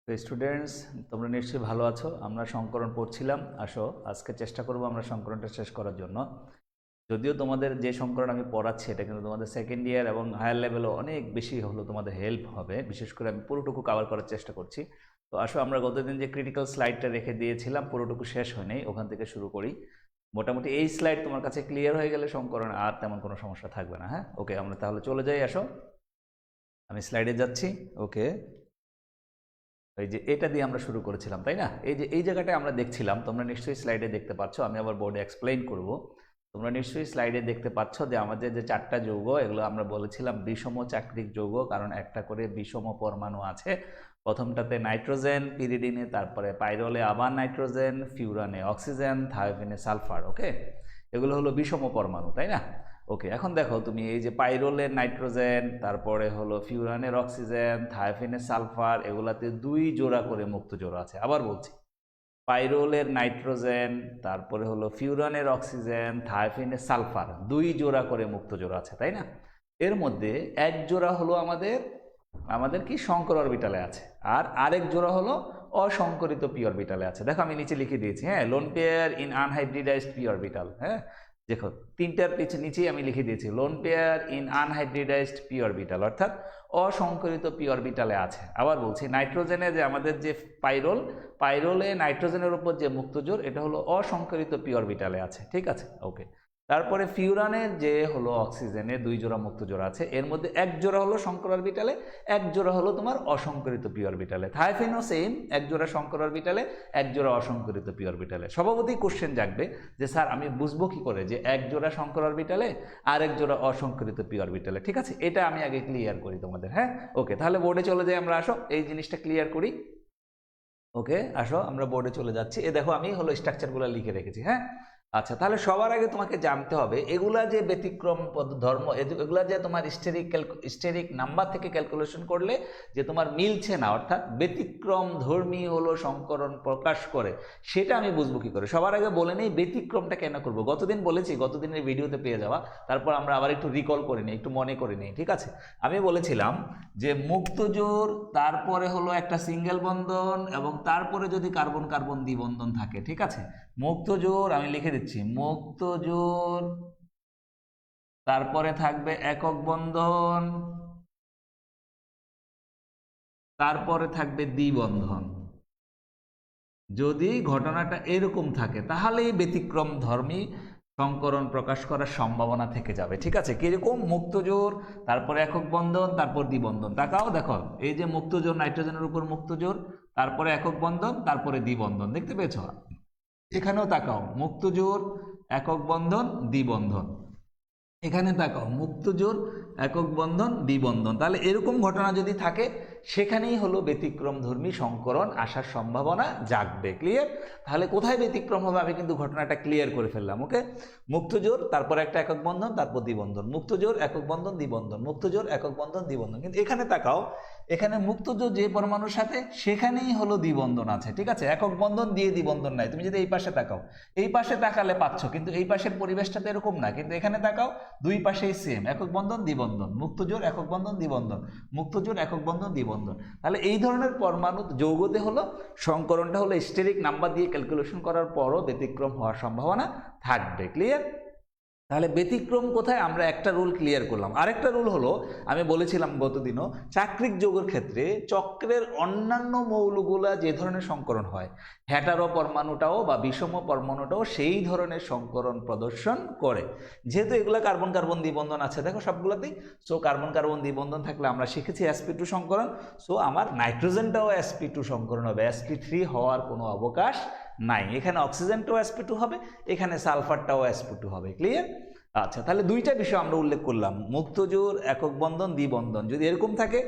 তো স্টুডেন্টস, তোমরা নিশ্চয়ই ভালো আছো। আমরা সংকরণ পড়ছিলাম। আসো আজকে চেষ্টা করব আমরা সংকরণটা শেষ করার জন্য। যদিও তোমাদের যে সংকরণ আমি পড়াচ্ছি এটা কিন্তু তোমাদের সেকেন্ড ইয়ার এবং হায়ার লেভেলও অনেক বেশি হলো তোমাদের হেল্প হবে। বিশেষ করে আমি পুরোটুকু কভার করার চেষ্টা করছি। তো আসো আমরা গতদিন যে ক্রিটিক্যাল স্লাইডটা রেখে দিয়েছিলাম পুরোটুকু শেষ হয় নাই, ওখান থেকে শুরু করি। মোটামুটি এই স্লাইড তোমার কাছে ক্লিয়ার হয়ে গেলে সংকরণ আর তেমন কোনো সমস্যা থাকবে না। হ্যাঁ, ওকে, আমরা তাহলে চলে যাই। আসো আমি স্লাইডে যাচ্ছি। ওকে, এই যে এটা দিয়ে আমরা শুরু করেছিলাম, তাই না? এই যে এই জায়গাটায় আমরা দেখছিলাম, তোমরা নিশ্চয়ই স্লাইডে দেখতে পাচ্ছ, আমি আবার বোর্ডে এক্সপ্লেইন করব। তোমরা নিশ্চয়ই স্লাইডে দেখতে পাচ্ছ যে আমাদের যে চারটা যৌগ, এগুলো আমরা বলেছিলাম বিষম চাক্রিক যৌগ, কারণ একটা করে বিষম পরমাণু আছে। প্রথমটাতে নাইট্রোজেন, পিরিডিনে, তারপরে পাইরলে আবার নাইট্রোজেন, ফিউরানে অক্সিজেন, থায়োফেনে সালফার। ওকে, এগুলো হলো বিষম পরমাণু, তাই না? ওকে, এখন দেখো তুমি এই যে পাইরোলের নাইট্রোজেন, তারপরে হলো ফিউরানের অক্সিজেন, থায়োফেনের সালফার, এগুলাতে দুই জোড়া করে মুক্ত জোড়া আছে। আবার বলছি, পাইরোলের নাইট্রোজেন, তারপরে হলো ফিউরানের অক্সিজেন, থায়োফেনের সালফার, দুই জোড়া করে মুক্ত জোড়া আছে, তাই না? এর মধ্যে এক জোড়া হলো আমাদের আমাদের কি সংকর অরবিটালে আছে, আর আরেক জোড়া হলো অসংকরিত পি অরবিটালে আছে। দেখো আমি নিচে লিখে দিয়েছি, হ্যাঁ, lone pair in unhybridised p orbital. হ্যাঁ, দেখো তিনটার নিচেই আমি লিখে দিয়েছি lone pair in unhybridised p orbital, অর্থাৎ অসংকরিত পি অরবিটালে আছে। আবার বলছি, নাইট্রোজেনে যে আমাদের যে পাইরোলে নাইট্রোজেনের উপর যে মুক্ত জোড়, এটা হলো অসংকরিত পি অরবিটালে আছে। ঠিক আছে, ওকে। তারপরে ফিউরানের যে হলো অক্সিজেনে দুই জোড়া মুক্ত জোড়া আছে, এর মধ্যে এক জোড়া হলো সংকর অরবিটালে, এক জোড়া হলো তোমার অসংকরিত পি অরবিটালে। থায়োফেনও সেম, এক জোড়া সংকর অরবিটালে, এক জোড়া অসংকরিত পি অরবিটালে। স্বভাবতই কোশ্চেন জাগবে যে স্যার আমি বুঝবো কি করে যে এক জোড়া সংকর অরবিটালে আর এক জোড়া অসংকরিত পি অরবিটালে। ঠিক আছে, এটা আমি আগে ক্লিয়ার করি তোমাদের। হ্যাঁ, ওকে, তাহলে বোর্ডে চলে যাই আমরা। আসো এই জিনিসটা ক্লিয়ার করি। ওকে, আসো আমরা বোর্ডে চলে যাচ্ছি। এ দেখো আমি হলো স্ট্রাকচারগুলো লিখে রেখেছি। হ্যাঁ, আচ্ছা, তাহলে সবার আগে তোমাকে জানতে হবে এগুলা যে ব্যতিক্রম ধর্ম, এগুলা যে তোমার স্টেরিক নাম্বার থেকে ক্যালকুলেশন করলে যে তোমার মিলছে না, অর্থাৎ ব্যতিক্রম ধর্মী হলো সংকরণ প্রকাশ করে, সেটা আমি বুঝবো কি করে। সবার আগে বলে নেই ব্যতিক্রমটা কেন করবো। গতদিন বলেছি, গতদিনের ভিডিওতে পেয়ে যাওয়া, তারপর আমরা আবার একটু রিকল করে নিই, একটু মনে করে নিই। ঠিক আছে, আমি বলেছিলাম যে মুক্ত জোড়, তারপরে হলো একটা সিঙ্গেল বন্ধন, এবং তারপরে যদি কার্বন কার্বন দ্বিবন্ধন থাকে। ঠিক আছে, মুক্ত জোড় আমি লিখে দিচ্ছি, মুক্ত জোড়, তারপরে থাকবে একক বন্ধন, তারপরে থাকবে দ্বিবন্ধন। যদি ঘটনাটা এরকম থাকে তাহলেই ব্যতিক্রম ধর্মী সংকরণ প্রকাশ করার সম্ভাবনা থেকে যাবে। ঠিক আছে, কিরকম? মুক্ত জোড়, তারপরে একক বন্ধন, তারপর দ্বিবন্ধন। তাকাও, দেখো এই যে মুক্ত জোড়, নাইট্রোজেনের উপর মুক্ত জোড়, তারপরে একক বন্ধন, তারপরে দ্বিবন্ধন। দেখতে পেয়েছো? এখানেও তাকাও, মুক্ত জোড়, একক বন্ধন, দ্বিবন্ধন। এখানে তাকাও, মুক্ত জোড়, একক বন্ধন, দ্বিবন্ধন। তাহলে এরকম ঘটনা যদি থাকে, সেখানেই হলো ব্যতিক্রম ধর্মী সংকরণ আসার সম্ভাবনা জাগবে। ক্লিয়ার? তাহলে কোথায় ব্যতিক্রম হবে আমি কিন্তু ঘটনাটা ক্লিয়ার করে ফেললাম। ওকে, মুক্ত জোড়, তারপর একটা একক বন্ধন, তারপর দ্বিবন্ধন, মুক্ত জোড়, একক বন্ধন, দ্বিবন্ধন, মুক্ত জোড়, একক বন্ধন, দ্বিবন্ধন। কিন্তু এখানে তাকাও, এখানে মুক্ত জোড় যে পরমাণুর সাথে, সেখানেই হলো দ্বিবন্ধন আছে। ঠিক আছে, একক বন্ধন দিয়ে দ্বিবন্ধন নাই। তুমি যদি এই পাশে তাকাও, এই পাশে তাকালে পাচ্ছ, কিন্তু এই পাশের পরিবেশটা তো এরকম না। কিন্তু এখানে তাকাও, দুই পাশেই সেম, একক বন্ধন, দ্বিবন্ধন, মুক্ত জোড়, একক বন্ধন, দ্বিবন্ধন, মুক্ত জোড়, একক বন্ধন, দ্বিবন্ধন। তাহলে এই ধরনের পরমাণু যৌগতে হলো সংকরণটা হলো স্টেরিক নাম্বার দিয়ে ক্যালকুলেশন করার পরও ব্যতিক্রম হওয়ার সম্ভাবনা থাকবে। ক্লিয়ার? তাহলে ব্যতিক্রম কোথায়? আমরা একটা রুল ক্লিয়ার করলাম। আরেকটা রুল হলো, আমি বলেছিলাম গতদিনও, চাক্রিক যৌগের ক্ষেত্রে চক্রের অন্যান্য মৌলগুলা যে ধরনের সংকরণ হয়, হ্যাটারো পরমাণুটাও বা বিষম পরমাণুটাও সেই ধরনের সংকরণ প্রদর্শন করে। যেহেতু এগুলা কার্বন কার্বন দ্বিবন্ধন আছে, দেখো সবগুলোতেই, সো কার্বন কার্বন দ্বিবন্ধন থাকলে আমরা শিখেছি sp2 সংকরণ, সো আমার নাইট্রোজেনটাও sp2 সংকরণ হবে, sp3 হওয়ার কোনো অবকাশ নাই। এখানে অক্সিজেনটাও sp2 হবে, এখানে সালফারটাও sp2 হবে। ক্লিয়ার? আচ্ছা, তাহলে দুইটা বিষয় আমরা উল্লেখ করলাম, মুক্ত জোড়, একক বন্ধন, দ্বিবন্ধন যদি এরকম থাকে,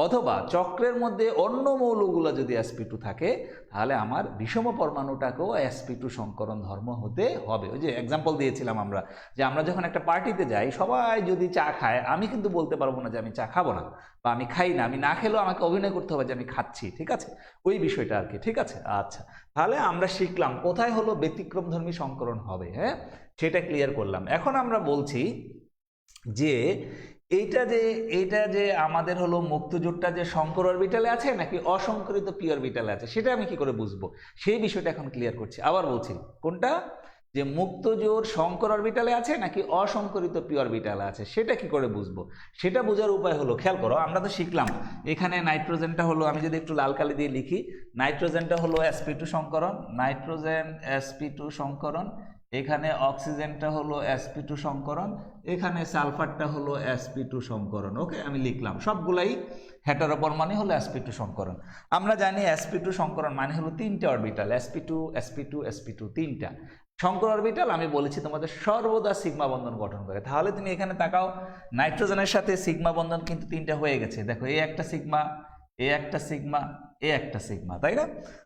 অথবা চক্রের মধ্যে অন্য মৌলগুলো যদি sp2 থাকে, তাহলে আমার বিষম পরমাণুটাকেও sp2 সংকরণ ধর্ম হতে হবে। ওই যে এক্সাম্পল দিয়েছিলাম আমরা, যে আমরা যখন একটা পার্টিতে যাই, সবাই যদি চা খায়, আমি কিন্তু বলতে পারবো না যে আমি চা খাবো না, বা আমি খাই না। আমি না খেলেও আমাকে অভিনয় করতে হবে যে আমি খাচ্ছি। ঠিক আছে, ওই বিষয়টা আর কি। ঠিক আছে, আচ্ছা, তাহলে আমরা শিখলাম কোথায় হলো ব্যতিক্রম ধর্মী সংকরণ হবে। হ্যাঁ, সেটা ক্লিয়ার করলাম। এখন আমরা বলছি যে এইটা যে আমাদের হলো মুক্ত জোটটা যে শঙ্কর অরবিটালে আছে নাকি অসংকরিত পি অরবিটালে আছে সেটা আমি কি করে বুঝবো, সেই বিষয়টা এখন ক্লিয়ার করছি। আবার বলছি, কোনটা, যে মুক্ত জোট শঙ্কর অরবিটালে আছে নাকি অসংকরিত পি অরবিটালে আছে সেটা কি করে বুঝবো, সেটা বোঝার উপায় হলো, খেয়াল করো, আমরা তো শিখলাম এখানে নাইট্রোজেনটা হলো, আমি যদি একটু লাল কালি দিয়ে লিখি, নাইট্রোজেনটা হলো sp2 সংকরণ, নাইট্রোজেন sp2 সংকরণ, এখানে অক্সিজেনটা হলো sp2 সংকরণ, এখানে সালফারটা হলো sp2 সংকরণ। ওকে, আমি লিখলাম সবগুলাই হেটারোপরমাণু হলো sp2 সংকরণ। আমরা জানি sp2 সংকরণ মানে হলো তিনটা অরবিটাল, sp2 sp2 sp2 তিনটা শঙ্কর অরবিটাল। আমি বলেছি তোমাদের সর্বদা সিগমা বন্ধন গঠন করে। তাহলে তুমি এখানে তাকাও, নাইট্রোজেনের সাথে সিগমা বন্ধন কিন্তু তিনটা হয়ে গেছে, দেখো এই একটা সিগমা, এ একটা সিগমা, এ একটা সিগমা, তাই না?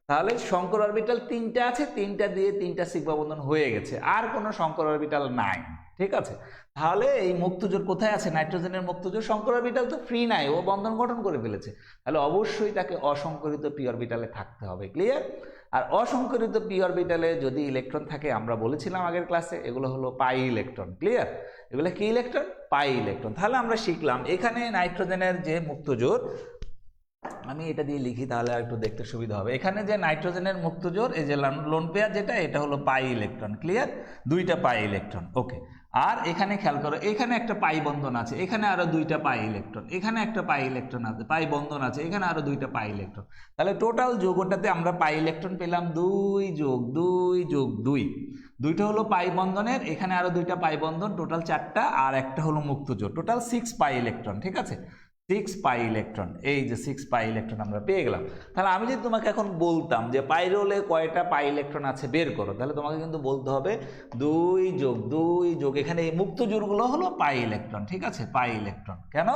তাহলে শঙ্কর অরবিটাল তিনটা আছে, তিনটা দিয়ে তিনটা সিগমা বন্ধন হয়ে গেছে, আর কোনো শঙ্কর অরবিটাল নাই। ঠিক আছে, তাহলে এই মুক্তজোড় কোথায় আছে? নাইট্রোজেনের মুক্তজোড়। শঙ্কর অরবিটাল তো ফ্রি নাই, ও বন্ধন গঠন করে ফেলেছে, তাহলে অবশ্যই তাকে অসংকরিত পি অরবিটালে থাকতে হবে। ক্লিয়ার? আর অসংকরিত পি অরবিটালে যদি ইলেকট্রন থাকে, আমরা বলেছিলাম আগের ক্লাসে, এগুলো হলো পাই ইলেকট্রন। ক্লিয়ার? এগুলো কি ইলেকট্রন? Pi electron. তাহলে আমরা শিখলাম এখানে নাইট্রোজেনের যে মুক্তজোড়, আমি এটা দিয়ে লিখি তাহলে আর একটু দেখতে সুবিধা হবে। এখানে যে নাইট্রোজেনের মুক্তজোড়, এই যে লোন পেয়ার যেটা, এটা হলো পাই ইলেকট্রন। ক্লিয়ার? দুইটা পাই ইলেকট্রন। ওকে, আর এখানে খেয়াল করো, এখানে একটা পাই বন্ধন আছে, এখানে আরো দুইটা পাই ইলেকট্রন, এখানে একটা পাই ইলেকট্রন আছে, পাই বন্ধন আছে, এখানে আরো দুইটা পাই ইলেকট্রন। তাহলে টোটাল যৌগটাতে আমরা পাই ইলেকট্রন পেলাম 2 যোগ 2 যোগ 2, দুইটা হলো পাই বন্ধনের, এখানে আরো দুইটা পাই বন্ধন, টোটাল 4টা, আর একটা হলো মুক্তজোড়, টোটাল 6 পাই ইলেকট্রন। ঠিক আছে, 6 পাই ইলেকট্রন, এই যে 6 পাই ইলেকট্রন আমরা পেয়ে গেলাম। তাহলে আমি যদি তোমাকে এখন বলতাম যে পাইরোলে কয়টা পাই ইলেকট্রন আছে বের করো, তাহলে তোমাকে কিন্তু বলতে হবে 2 যোগ 2 যোগ, এখানে এই মুক্ত জোড়গুলো হলো পাই ইলেকট্রন। ঠিক আছে, পাই ইলেকট্রন। কেন?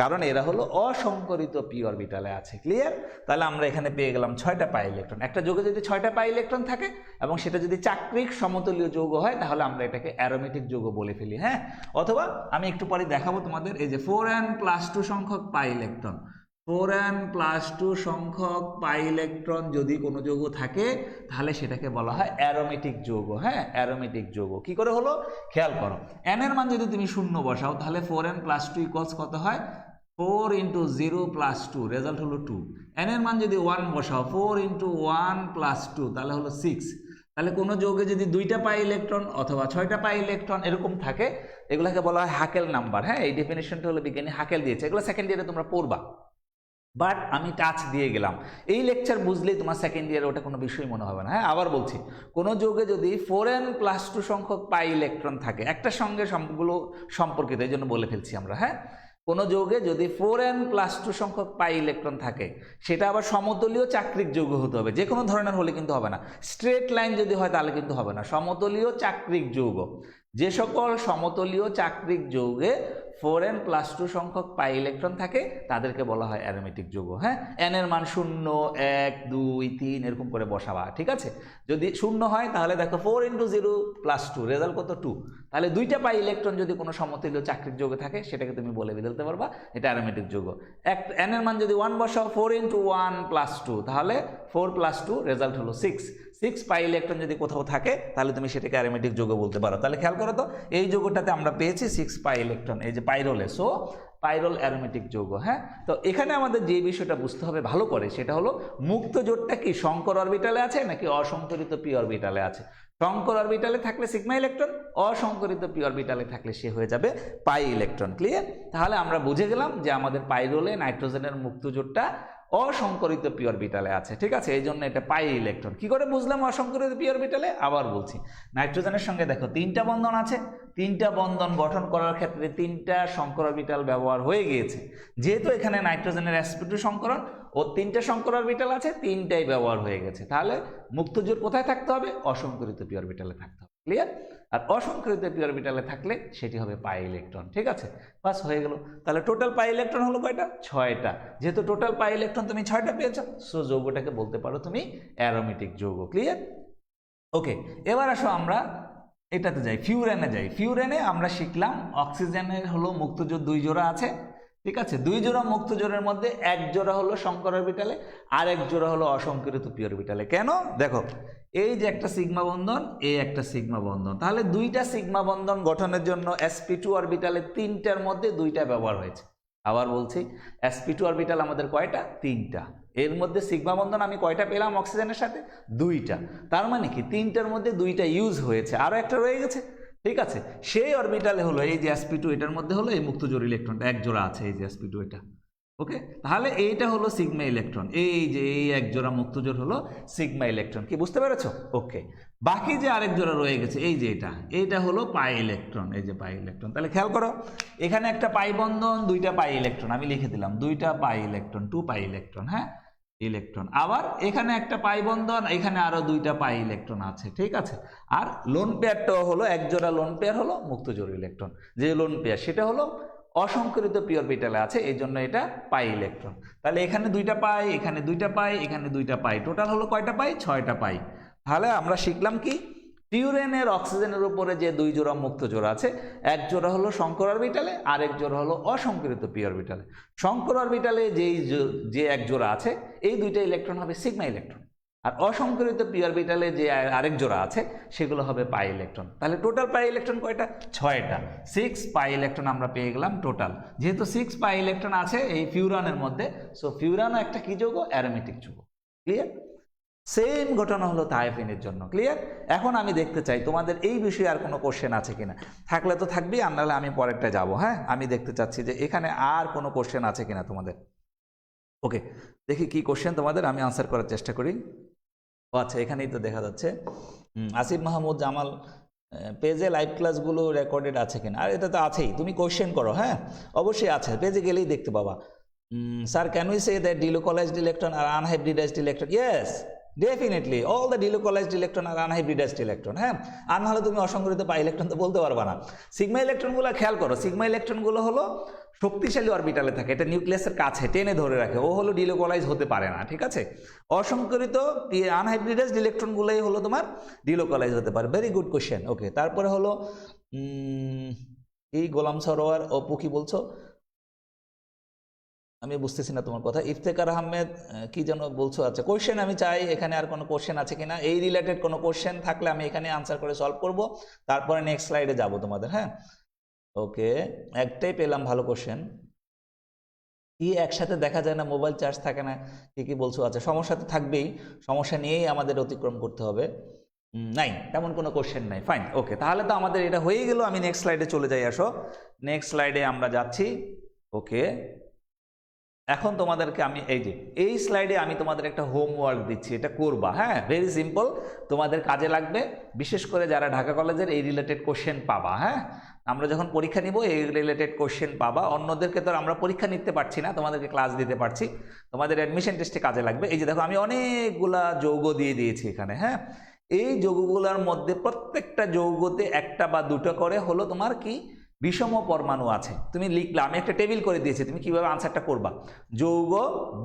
কারণ এরা হলো অসংকরিত পি অরবিটালে আছে। ক্লিয়ার? তাহলে আমরা এখানে পেয়ে গেলাম 6টা পাই ইলেকট্রন। একটা যৌগে যদি 6টা পাই ইলেকট্রন থাকে এবং সেটা যদি চাক্রিক সমতলীয় যৌগ হয়, তাহলে আমরা এটাকে অ্যারোমেটিক যৌগ বলে ফেলি। হ্যাঁ, অথবা আমি একটু পরে দেখাবো তোমাদের, এই যে 4n+2 সংখ্যক পাই ইলেকট্রন, 4n+2 সংখ্যক পাই ইলেকট্রন যদি কোনো যৌগ থাকে, তাহলে সেটাকে বলা হয় অ্যারোমেটিক যৌগ। হ্যাঁ, অ্যারোমেটিক যৌগ। কি করে হলো খেয়াল করো, n এর মান যদি তুমি 0 বসাও, তাহলে 4n+2 ইকুয়ালস কত হয়? 4 × 0 + 2, রেজাল্ট হলো 2। n এর মান যদি 1 বসাও, 4 × 1 + 2, তাহলে হলো 6। তাহলে কোনো যৌগে যদি 2টা পাই ইলেকট্রন অথবা 6টা পাই ইলেকট্রন এরকম থাকে, এগুলোকে বলা হয় হাকেল নাম্বার। হ্যাঁ, এই ডেফিনেশনটা হলো বিজ্ঞানী হাকেল দিয়েছে, এগুলো সেকেন্ড ইয়ারে তোমরা পড়বা, বাট আমি টাচ দিয়ে গেলাম। এই লেকচার বুঝলেই তোমার সেকেন্ড ইয়ারে ওটা কোনো বিষয় মনে হবে না। হ্যাঁ, আবার বলছি, কোনো যৌগে যদি 4n+2 সংখ্যক পাই ইলেকট্রন থাকে, একটার সঙ্গে সবগুলো সম্পর্কিত, এই জন্য বলে ফেলছি আমরা। হ্যাঁ, কোনো যৌগে যদি 4n+2 সংখ্যক পাই ইলেকট্রন থাকে, সেটা আবার সমতলীয় চাক্রিক যৌগ হতে হবে। যে কোনো ধরনের হলে কিন্তু হবে না, স্ট্রেট লাইন যদি হয় তাহলে কিন্তু হবে না। সমতলীয় চাক্রিক যৌগ, যে সকল সমতলীয় চাক্রিক যৌগে 4n+2 সংখ্যক পাই ইলেকট্রন থাকে, তাদেরকে বলা হয় অ্যারোমেটিক যৌগ। হ্যাঁ, n এর মান 0, 1, 2, 3 এরকম করে বসাবা। ঠিক আছে, যদি 0 হয় তাহলে দেখো 4 × 0 + 2, রেজাল্ট কত? 2। তাহলে 2টা পাই ইলেকট্রন যদি কোনো সমতলীয় চাক্রিক যৌগে থাকে, সেটাকে তুমি বলে দিতে পারবা এটা অ্যারোমেটিক যৌগ। n এর মান যদি 1 বসাও, 4 × 1 + 2, তাহলে 4 + 2, রেজাল্ট হলো 6। 6 পাই ইলেকট্রন যদি কোথাও থাকে, তাহলে তুমি সেটাকে অ্যারোমেটিক যৌগ বলতে পারো। তাহলে খেয়াল করো তো, এই যৌগটাতে আমরা পেয়েছি 6 পাই ইলেকট্রন, এই যে পাইরোলে, সো পাইরোল অ্যারোমেটিক যৌগ। হ্যাঁ, তো এখানে আমাদের যে বিষয়টা বুঝতে হবে ভালো করে, সেটা হলো মুক্ত জোটটা কি শঙ্কর অরবিটালে আছে নাকি অসংকরিত পি অরবিটালে আছে। শঙ্কর অরবিটালে থাকলে সিগমা ইলেকট্রন, অসংকরিত পি অরবিটালে থাকলে সে হয়ে যাবে পাই ইলেকট্রন। ক্লিয়ার? তাহলে আমরা বুঝে গেলাম যে আমাদের পাইরোলে নাইট্রোজেনের মুক্ত জোটটা অসংকরিত পি অরবিটালে আছে। ঠিক আছে, এই জন্য এটা পাই ইলেকট্রন। কি করে বুঝলাম অসংকরিত পি অরবিটালে? আবার বলছি, নাইট্রোজেনের সঙ্গে দেখো 3টা বন্ধন আছে, 3টা বন্ধন গঠন করার ক্ষেত্রে 3টা শঙ্কর অরবিটাল ব্যবহার হয়ে গিয়েছে। যেহেতু এখানে নাইট্রোজেনের sp2 সংকরণ ও 3টা শঙ্কর অরবিটাল আছে, 3টাই ব্যবহার হয়ে গেছে। তাহলে মুক্ত জোট কোথায় থাকতে হবে? অসংকরিত পি অরবিটালে থাকতে হবে। ক্লিয়ার? আর অসংকরিত পি অরবিটালে থাকলে সেটি হবে পাই ইলেকট্রন। ঠিক আছে, বাস হয়ে গেল। তাহলে টোটাল পাই ইলেকট্রন হলো কয়টা? 6টা। যেহেতু টোটাল পাই ইলেকট্রন তুমি 6টা পেয়েছো, সো যৌগটাকে বলতে পারো তুমি অ্যারোমেটিক যৌগ। ক্লিয়ার? ওকে, এবার আসো আমরা এটাতে যাই, ফিউরেনে যাই। ফিউরেনে আমরা শিখলাম অক্সিজেনের হলো মুক্তজোট 2 জোড়া আছে, ঠিক আছে, দুই জোড়া মুক্ত জোড়ের মধ্যে এক জোড়া হলো সংকর অরবিটালে আর এক জোড়া হলো অসংকরিত পি অরবিটালে। কেন? দেখো এই যে একটা সিগমা বন্ধন, এই একটা সিগমা বন্ধন, তাহলে দুইটা সিগমা বন্ধন গঠনের জন্য sp2 অরবিটালে তিনটার মধ্যে দুইটা ব্যবহার হয়েছে। আবার বলছি, sp2 অরবিটাল আমাদের কয়টা? তিনটা। এর মধ্যে সিগমা বন্ধন আমি কয়টা পেলাম অক্সিজেনের সাথে? দুইটা। তার মানে কি তিনটার মধ্যে দুইটা ইউজ হয়েছে, আরো একটা রয়ে গেছে। ঠিক আছে, সেই অরবিটালে হলো এই যে sp2, এটার মধ্যে হলো এই মুক্ত জোড় ইলেকট্রনটা এক জোড়া আছে, এই যে sp2 এটা। ওকে, তাহলে এইটা হলো সিগমা ইলেকট্রন, এই যে এই এক জোড়া মুক্ত জোড় হলো সিগমা ইলেকট্রন। কি বুঝতে পেরেছো? ওকে, বাকি যে আরেক জোড়া রয়ে গেছে এই যে এইটা হলো পাই ইলেকট্রন, এই যে পাই ইলেকট্রন। তাহলে খেয়াল করো, এখানে একটা পাই বন্ধন, দুইটা পাই ইলেকট্রন, আমি লিখে দিলাম দুইটা পাই ইলেকট্রন, 2 পাই ইলেকট্রন। হ্যাঁ, ইলেকট্রন। আবার এখানে একটা পাই বন্ধন, এখানে আরো দুইটা পাই ইলেকট্রন আছে। ঠিক আছে, আর লোন পেয়ারটাও হলো এক জোড়া লোন পেয়ার হলো মুক্ত জোড় ইলেকট্রন। যে লোন পেয়ার সেটা হলো অসংকরিত পি অরবিটালে আছে, এই জন্য এটা পাই ইলেকট্রন। তাহলে এখানে দুইটা পাই, এখানে দুইটা পাই, এখানে দুইটা পাই, টোটাল হলো কয়টা পাই? 6টা পাই। তাহলে আমরা শিখলাম কি, টিউরেনের অক্সিজেনের উপরে যে দুই জোড়া মুক্ত জোড়া আছে, এক জোড়া হলো সংকর অরবিটালে, আরেক জোড়া হলো অসংকরিত পি অরবিটালে। সংকর অরবিটালে যে এক জোড়া আছে, এই দুইটা ইলেকট্রন হবে সিগমা ইলেকট্রন, আর অসংকরিত পি অরবিটালে যে আরেক জোড়া আছে সেগুলো হবে পাই ইলেকট্রন। তাহলে টোটাল পাই ইলেকট্রন কয়টা? 6টা। 6 পাই ইলেকট্রন আমরা পেয়ে গেলাম টোটাল। যেহেতু 6 পাই ইলেকট্রন আছে এই ফিউরানের মধ্যে, সো ফিউরানও একটা কি যৌগ? অ্যারোমেটিক যৌগ। ক্লিয়ার? সেম ঘটনা হলো থায়োফেনের জন্য। ক্লিয়ার? এখন আমি দেখতে চাই তোমাদের এই বিষয়ে আর কোনো কোশ্চেন আছে কিনা। থাকলে তো থাকবেই, আর নাহলে আমি পরেরটা যাব। হ্যাঁ, আমি দেখতে চাচ্ছি যে এখানে আর কোনো কোশ্চেন আছে কিনা তোমাদের। ওকে, দেখি কি কোশ্চেন তোমাদের, আমি আনসার করার চেষ্টা করি। ও আচ্ছা, এখানেই তো দেখা যাচ্ছে আসিফ মাহমুদ জামাল, পেজে লাইভ ক্লাসগুলো রেকর্ডেড আছে কিনা। আর এটা তো আছেই, তুমি কোশ্চেন করো। হ্যাঁ, অবশ্যই আছে, পেজে গেলেই দেখতে পাবা। Sir, can we say that delocalized electron আর unhybridized electron? Yes, definitely all the delocalized electron আর unhybridized electron। হ্যাঁ, আর নাহলে তুমি অসংকরিত পাই ইলেকট্রন তো বলতে পারবা না। সিগমা ইলেকট্রনগুলো খেয়াল করো, সিগমা ইলেকট্রনগুলো হলো শক্তিশালী অরবিটালে থাকে, এটা নিউক্লিয়াসের কাছে টেনে ধরে রাখে, ও হলো ডিলোকলাইজ হতে পারে না। ঠিক আছে, অসংকরিত আনহাইব্রিডাইজড ইলেকট্রনগুলোই হলো তোমার ডিলোকলাইজ হতে পারে। Very good question. ওকে, তারপরে হলো এই গোলাম সরোয়ার অপু কি বলছো? আমি বুঝতেছি না তোমার কথা। ইফতেখার আহমেদ কি যেন বলছো? আচ্ছা, কোশ্চেন আমি চাই এখানে আর কোনো কোশ্চেন আছে কিনা, এই রিলেটেড কোনো কোশ্চেন থাকলে আমি এখানে আনসার করে সলভ করব, তারপরে নেক্সট স্লাইডে যাব তোমাদের। হ্যাঁ, ওকে, একটাই পেলাম ভালো কোশ্চেন। কি একসাথে দেখা যায় না, মোবাইল চার্জ থাকে না, কি বলছো? আচ্ছা, সমস্যা তো থাকবেই, সমস্যা নিয়েই আমাদের অতিক্রম করতে হবে। নাই, তেমন কোনো কোশ্চেন নাই। ফাইন, ওকে, তাহলে তো আমাদের এটা হয়ে গেল। আমি নেক্সট স্লাইডে চলে যাই, আসো নেক্সট স্লাইডে আমরা যাচ্ছি। ওকে, এখন তোমাদেরকে আমি এই স্লাইডে আমি তোমাদের একটা হোমওয়ার্ক দিচ্ছি, এটা করবা। হ্যাঁ, ভেরি সিম্পল, তোমাদের কাজে লাগবে, বিশেষ করে যারা ঢাকা কলেজের এই রিলেটেড কোশ্চেন পাবা। হ্যাঁ, আমরা যখন পরীক্ষা নিব এই রিলেটেড কোশ্চেন পাবা। অন্যদেরকে তো আমরা পরীক্ষা নিতে পারছি না, তোমাদেরকে ক্লাস দিতে পারছি, তোমাদের অ্যাডমিশন টেস্টে কাজে লাগবে। এই যে দেখো, আমি অনেকগুলা যৌগ দিয়ে দিয়েছি এখানে। হ্যাঁ, এই যৌগগুলোর মধ্যে প্রত্যেকটা যৌগতে একটা বা দুটো করে হলো তোমার কি বিষম পরমাণু আছে। তুমি লিখলা, আমি একটা টেবিল করে দিয়েছি, তুমি কিভাবে আনসারটা করবা। যৌগ,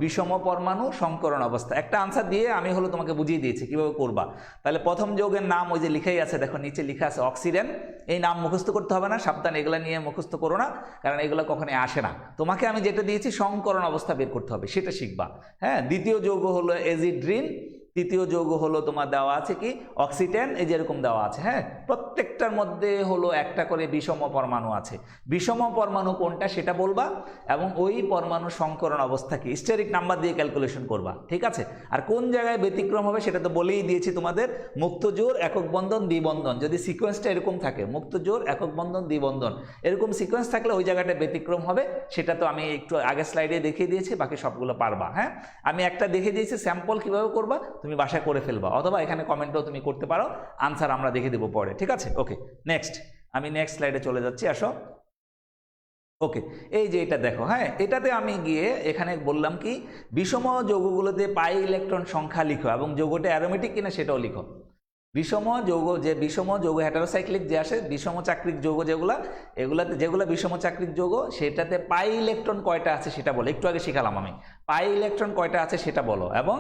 বিষম পরমাণু, সংকরণ অবস্থা, একটা আনসার দিয়ে আমি হলো তোমাকে বুঝিয়ে দিয়েছি কিভাবে করবা। তাহলে প্রথম যৌগের নাম ওই যে লিখাই আছে, দেখো নিচে লেখা আছে অক্সিডেন। এই নাম মুখস্থ করতে হবে না, সাবধান, এগুলা নিয়ে মুখস্থ করো না, কারণ এগুলো কখনোই আসে না। তোমাকে আমি যেটা দিয়েছি সংকরণ অবস্থা বের করতে হবে, সেটা শিখবা। হ্যাঁ, দ্বিতীয় যৌগ হলো এজিড্রিন, তৃতীয় যৌগ হলো তোমার দেওয়া আছে কি অক্সিটেন, এই যেরকম দেওয়া আছে। হ্যাঁ, প্রত্যেকটার মধ্যে হলো একটা করে বিষম পরমাণু আছে। বিষম পরমাণু কোনটা সেটা বলবা, এবং ওই পরমাণু সংকরণ অবস্থা কি স্টেরিক নাম্বার দিয়ে ক্যালকুলেশন করবা। ঠিক আছে, আর কোন জায়গায় ব্যতিক্রম হবে সেটা তো বলেই দিয়েছি তোমাদের। মুক্ত জোড়, একক বন্ধন, দ্বিবন্ধন, যদি সিকোয়েন্সটা এরকম থাকে, মুক্ত জোড়, একক বন্ধন, দ্বিবন্ধন, এরকম সিকোয়েন্স থাকলে ওই জায়গাটা ব্যতিক্রম হবে। সেটা তো আমি একটু আগের স্লাইডে দেখিয়ে দিয়েছি, বাকি সবগুলো পারবা। হ্যাঁ, আমি একটা দেখিয়ে দিয়েছি স্যাম্পল কিভাবে করবা, তুমি বাসায় করে ফেলবা, অথবা এখানে কমেন্টও তুমি করতে পারো, আনসার আমরা দেখে দেবো পরে। ঠিক আছে, ওকে, নেক্সট, আমি নেক্সট স্লাইডে চলে যাচ্ছি, আসো। ওকে, এই যে এটা দেখো। হ্যাঁ, এটাতে আমি গিয়ে এখানে বললাম কি বিষম যৌগগুলোতে পাই ইলেকট্রন সংখ্যা লিখো, এবং যৌগটা অ্যারোমেটিক কিনা সেটাও লিখো। বিষম যৌগ, যে বিষম যৌগ হেটারোসাইক্লিক যে আসে, বিষম চাক্রিক যৌগ যেগুলা বিষম চাক্রিক যৌগ, সেটাতে পাই ইলেকট্রন কয়টা আছে সেটা বলো। একটু আগে শিখালাম আমি, পাই ইলেকট্রন কয়টা আছে সেটা বলো, এবং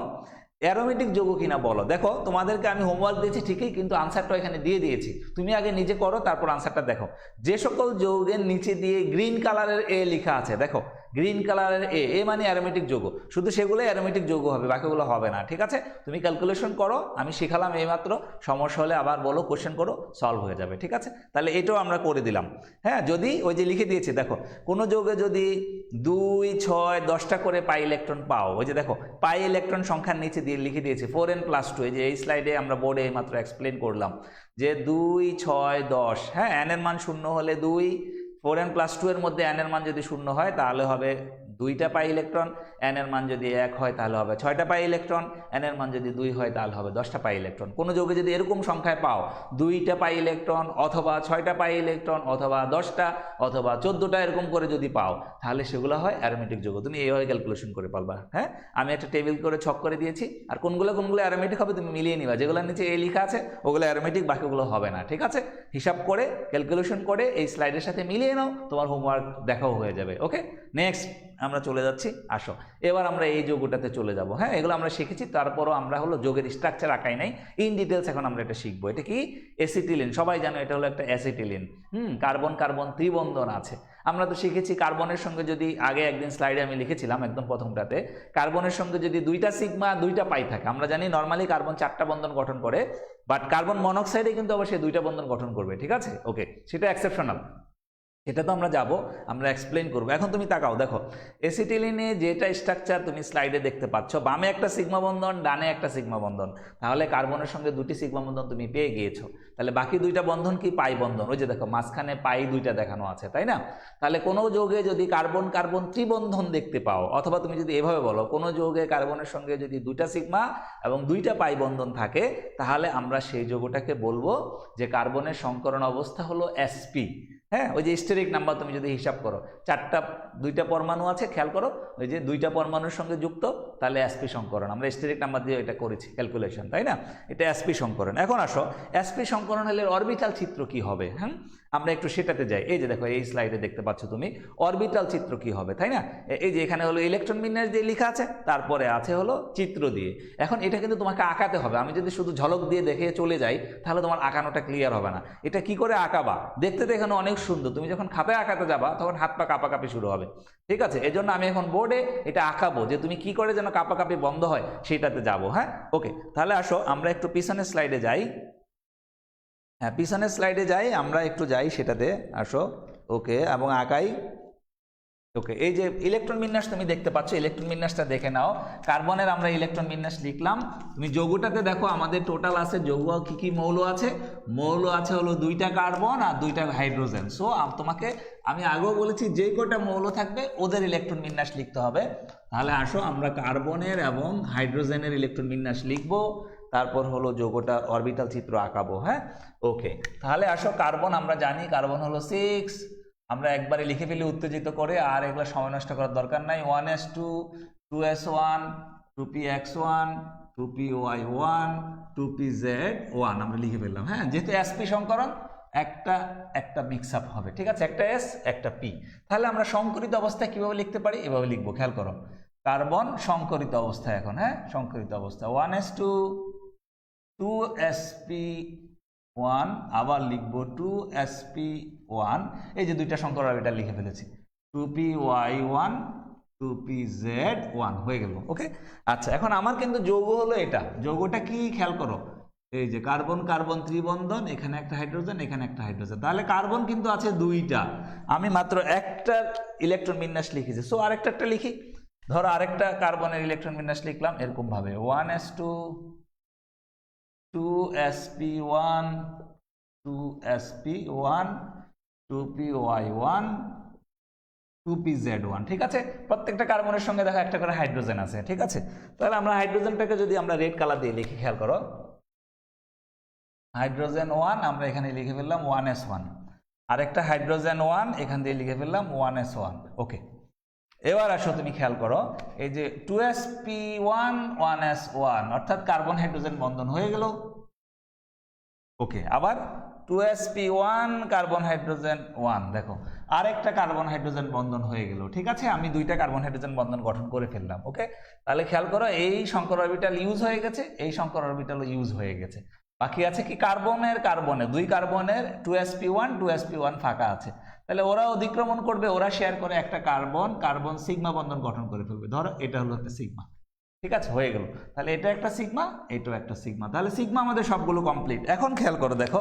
অ্যারোমেটিক যৌগ কিনা বলো। দেখো, তোমাদেরকে আমি হোমওয়ার্ক দিয়েছি ঠিকই, কিন্তু আনসারটা এখানে দিয়ে দিয়েছি, তুমি আগে নিজে করো, তারপর আনসারটা দেখো। যে সকল যৌগের নিচে দিয়ে গ্রিন কালারের এ লেখা আছে, দেখো গ্রিন কালারের এ মানে অ্যারোমেটিক যৌগ, শুধু সেগুলোই অ্যারোমেটিক যৌগ হবে, বাকিগুলো হবে না। ঠিক আছে, তুমি ক্যালকুলেশন করো, আমি শিখালাম এইমাত্র, সমস্যা হলে আবার বলো, কোশ্চেন করো, সলভ হয়ে যাবে। ঠিক আছে, তাহলে এটাও আমরা করে দিলাম। হ্যাঁ, যদি ওই যে লিখে দিয়েছি দেখো, কোনো যৌগে যদি 2, 6, 10টা করে পাই ইলেকট্রন পাও, ওই যে দেখো পাই ইলেকট্রন সংখ্যার নিচে দিয়ে লিখে দিয়েছি 4n+2, এই যে এই স্লাইডে আমরা বোর্ডে এইমাত্র এক্সপ্লেন করলাম যে 2, 6, 10। হ্যাঁ, n এর মান 0 হলে 2, 4n+2 এর মধ্যে n এর মান যদি 0 হয় তাহলে হবে 2টা পাই ইলেকট্রন, n এর মান যদি 1 হয় তাহলে হবে 6টা পাই ইলেকট্রন, n এর মান যদি 2 হয় তাহলে হবে 10টা পাই ইলেকট্রন। কোনো যৌগে যদি এরকম সংখ্যায় পাও 2টা পাই ইলেকট্রন অথবা 6টা পাই ইলেকট্রন অথবা 10টা অথবা 14টা এরকম করে যদি পাও তাহলে সেগুলো হয় অ্যারোমেটিক যৌগ। তুমি এইভাবে ক্যালকুলেশন করে পারবা। হ্যাঁ, আমি একটা টেবিল করে ছক করে দিয়েছি, আর কোনগুলো অ্যারোমেটিক হবে তুমি মিলিয়ে নিবা, যেগুলোর নিচে এ লেখা আছে ওগুলো অ্যারোমেটিক, বাকিগুলো হবে না। ঠিক আছে, হিসাব করে ক্যালকুলেশন করে এই স্লাইডের সাথে মিলিয়ে নাও, তোমার হোমওয়ার্ক দেখাও হয়ে যাবে। ওকে, নেক্সট আমরা চলে যাচ্ছি, আসো এবার আমরা এই যৌগটাতে চলে যাব। হ্যাঁ, এগুলো আমরা শিখেছি, তারপরও আমরা হলো যৌগের স্ট্রাকচার আঁকাই নাই, ইন ডিটেলস এখন আমরা এটা শিখবো। এটা কি? অ্যাসিটিলিন, সবাই জানো এটা হলো একটা অ্যাসিটিলিন। কার্বন কার্বন ত্রিবন্ধন আছে। আমরা তো শিখেছি কার্বনের সঙ্গে যদি, আগে একদিন স্লাইডে আমি লিখেছিলাম একদম প্রথমটাতে, কার্বনের সঙ্গে যদি 2টা সিগমা 2টা পাই থাকে, আমরা জানি নর্মালি কার্বন 4টা বন্ধন গঠন করে, বাট কার্বন মনোক্সাইডে কিন্তু অবশ্যই 2টা বন্ধন গঠন করবে। ঠিক আছে, ওকে, সেটা এক্সেপশনাল, এটা তো আমরা যাব, আমরা এক্সপ্লেন করবো। এখন তুমি তাকাও, দেখো অ্যাসিটিলিনে যেটা স্ট্রাকচার তুমি স্লাইডে দেখতে পাচ্ছ, বামে একটা সিগমা বন্ধন, ডানে একটা সিগমা বন্ধন, তাহলে কার্বনের সঙ্গে 2টি সিগমা বন্ধন তুমি পেয়ে গিয়েছো। তাহলে বাকি 2টা বন্ধন কি? পাই বন্ধন। ওই যে দেখো মাঝখানে পাই 2টা দেখানো আছে, তাই না? তাহলে কোনো যৌগে যদি কার্বন কার্বন ত্রিবন্ধন দেখতে পাও, অথবা তুমি যদি এভাবে বলো কোনো যৌগে কার্বনের সঙ্গে যদি 2টা সিগমা এবং 2টা পাই বন্ধন থাকে, তাহলে আমরা সেই যৌগটাকে বলবো যে কার্বনের সংকরণ অবস্থা হলো sp। হ্যাঁ, ওই যে স্টেরিক নাম্বার তুমি যদি হিসাব করো, 2টা পরমাণু আছে, খেয়াল করো ওই যে 2টা পরমাণুর সঙ্গে যুক্ত, তাহলে sp সংকরণ। আমরা স্টেরিক নাম্বার দিয়ে এটা করেছি ক্যালকুলেশন, তাই না? এটা sp সংকরণ। এখন আসো sp সংকরণ হলে অরবিটাল চিত্র কি হবে? হ্যাঁ, আমরা একটু সেটাতে যাই। এই যে দেখো এই স্লাইডে দেখতে পাচ্ছ তুমি অরবিটাল চিত্র কি হবে, তাই না? এই যে এখানে হলো ইলেকট্রন বিন্যাস দিয়ে লেখা আছে, তারপরে আছে হলো চিত্র দিয়ে। এখন এটা কিন্তু তোমাকে আঁকাতে হবে, আমি যদি শুধু ঝলক দিয়ে দেখে চলে যাই তাহলে তোমার আঁকানোটা ক্লিয়ার হবে না। এটা কি করে আঁকাবা? দেখতে তো এখানে অনেক সুন্দর, তুমি যখন খাপে আঁকাতে যাবা তখন হাত পা কাঁপাকাঁপি শুরু হবে। ঠিক আছে, এজন্য আমি এখন বোর্ডে এটা আঁকাবো যে তুমি কি করে যেন কাঁপাকাঁপি বন্ধ হয় সেইটাতে যাবো। হ্যাঁ, ওকে, তাহলে আসো আমরা একটু পিছনের স্লাইডে যাই। হ্যাঁ, পিছনের স্লাইডে যাই, আমরা একটু যাই সেটাতে, আসো। ওকে, এবং আঁকাই। ওকে, এই যে ইলেকট্রন বিন্যাস তুমি দেখতে পাচ্ছ, ইলেকট্রন বিন্যাসটা দেখে নাও। কার্বনের আমরা ইলেকট্রন বিন্যাস লিখলাম, তুমি যৌগটাতে দেখো আমাদের টোটাল আছে যৌগ কি কি মৌল আছে? মৌল আছে হলো 2টা কার্বন আর 2টা হাইড্রোজেন। সো তোমাকে আমি আগেও বলেছি যে কটা মৌল থাকবে ওদের ইলেকট্রন বিন্যাস লিখতে হবে। তাহলে আসো আমরা কার্বনের এবং হাইড্রোজেনের ইলেকট্রন বিন্যাস লিখবো, তারপর হলো যৌগটা অরবিটাল চিত্র আঁকাবো। হ্যাঁ, ওকে, তাহলে আসো কার্বন আমরা জানি কার্বন হলো 6, আমরা একবারে লিখে ফেলি উত্তেজিত করে, আর এগুলো সময় নষ্ট করার দরকার নাই। 1s2, 2s1, 2px1, 2py1, 2pz1 আমরা লিখে ফেললাম। হ্যাঁ, যেহেতু sp সংকরণ একটা মিক্স আপ হবে। ঠিক আছে, একটা s একটা p। তাহলে আমরা সংকরিত অবস্থায় কিভাবে লিখতে পারি? এভাবে লিখবো, খেয়াল করো। কার্বন সংকরিত অবস্থায় এখন, হ্যাঁ সংকরিত অবস্থা 1s2, 2sp1, আবার লিখবো 2sp1, এই যে 2টা সংকর অরবিটাল লিখে ফেলেছি, 2py1, 2pz1 হয়ে গেল। ওকে, আচ্ছা, এখন আমার কিন্তু যৌগ হলো এটা, যৌগটা কি খেয়াল করো, এই যে কার্বন কার্বন ত্রিবন্ধন, এখানে একটা হাইড্রোজেন, এখানে একটা হাইড্রোজেন, তাহলে কার্বন কিন্তু আছে 2টা, আমি মাত্র একটা ইলেকট্রন বিন্যাস লিখেছি। সো আরেকটা লিখি, ধরো আরেকটা কার্বনের ইলেকট্রন বিন্যাস লিখলাম এরকম ভাবে, 1s2, 2sp1, 2sp1, 2py1, 2pz1। ঠিক আছে, প্রত্যেকটা কার্বনের সঙ্গে দেখো একটা করে হাইড্রোজেন আছে। ঠিক আছে, তাহলে আমরা হাইড্রোজেনটাকে যদি আমরা রেড কালার দিয়ে লিখি, খেয়াল করো, হাইড্রোজেন 1 আমরা এখানে লিখে ফেললাম 1s1, আরেকটা হাইড্রোজেন 1 এখান দিয়ে লিখে ফেললাম 1s1। ওকে, এবার আসো তুমি খেয়াল করো, এই যে 2sp1, 1s1 অর্থাৎ কার্বন হাইড্রোজেন বন্ধন হয়ে গেল। ওকে, আবার 2sp1 কার্বন হাইড্রোজেন 1, দেখো আরেকটা কার্বন হাইড্রোজেন বন্ধন হয়ে গেল। ঠিক আছে, আমি 2টা কার্বন হাইড্রোজেন বন্ধন গঠন করে ফেললাম। ওকে, তাহলে খেয়াল করো এই সংকর অরবিটাল ইউজ হয়ে গেছে, এই সংকর অরবিটাল ইউজ হয়ে গেছে। বাকি আছে কি? কার্বনে 2 কার্বনের 2sp1, 2sp1 ফাঁকা আছে। তাহলে ওরা অধিক্রমণ করবে, ওরা শেয়ার করে একটা কার্বন, কার্বন সিগমা বন্ধন গঠন করে ফেলবে। ধরো এটা হলো একটা সিগমা, ঠিক আছে, হয়ে গেল। তাহলে এটা একটা সিগমা, এটাও একটা সিগমা, তাহলে সিগমা আমাদের সবগুলো কমপ্লিট। এখন খেয়াল করো, দেখো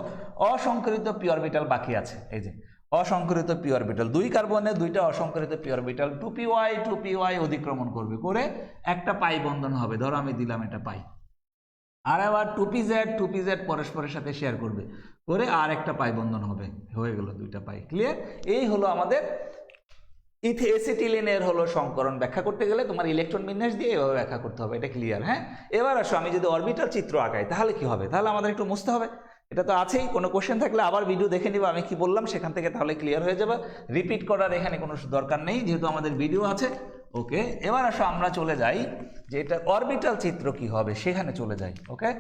অসংকরিত পি অরবিটাল বাকি আছে। এই যে অসংকরিত পি অরবিটাল, 2 কার্বনে 2টা অসংকরিত পি অরবিটাল 2p y অধিক্রমণ করবে, করে একটা পাই বন্ধন হবে। ধরো আমি দিলাম এটা পাই, আর আবার 2pz পরস্পরের সাথে শেয়ার করবে, করে আর একটা পাই বন্ধন হবে, হয়ে গেল 2টা পাই। ক্লিয়ার? এই হলো আমাদের এসিটিলিনের হলো সংকরণ। ব্যাখ্যা করতে গেলে তোমার ইলেকট্রন বিন্যাস দিয়ে এভাবে ব্যাখ্যা করতে হবে, এটা ক্লিয়ার? হ্যাঁ, এবার আসো আমি যদি অরবিটাল চিত্র আঁকাই তাহলে কি হবে? তাহলে আমাদের একটু মুছতে হবে, এটা তো আছেই। কোনো কোশ্চেন থাকলে আবার ভিডিও দেখে নিবা আমি কি বললাম, সেখান থেকে তাহলে ক্লিয়ার হয়ে যাবে। রিপিট করার এখানে কোনো দরকার নেই, যেহেতু আমাদের ভিডিও আছে। ওকে, এবার আসো আমরা চলে যাই যে এটা অরবিটাল চিত্র কি হবে সেখানে চলে যাই। ওকে,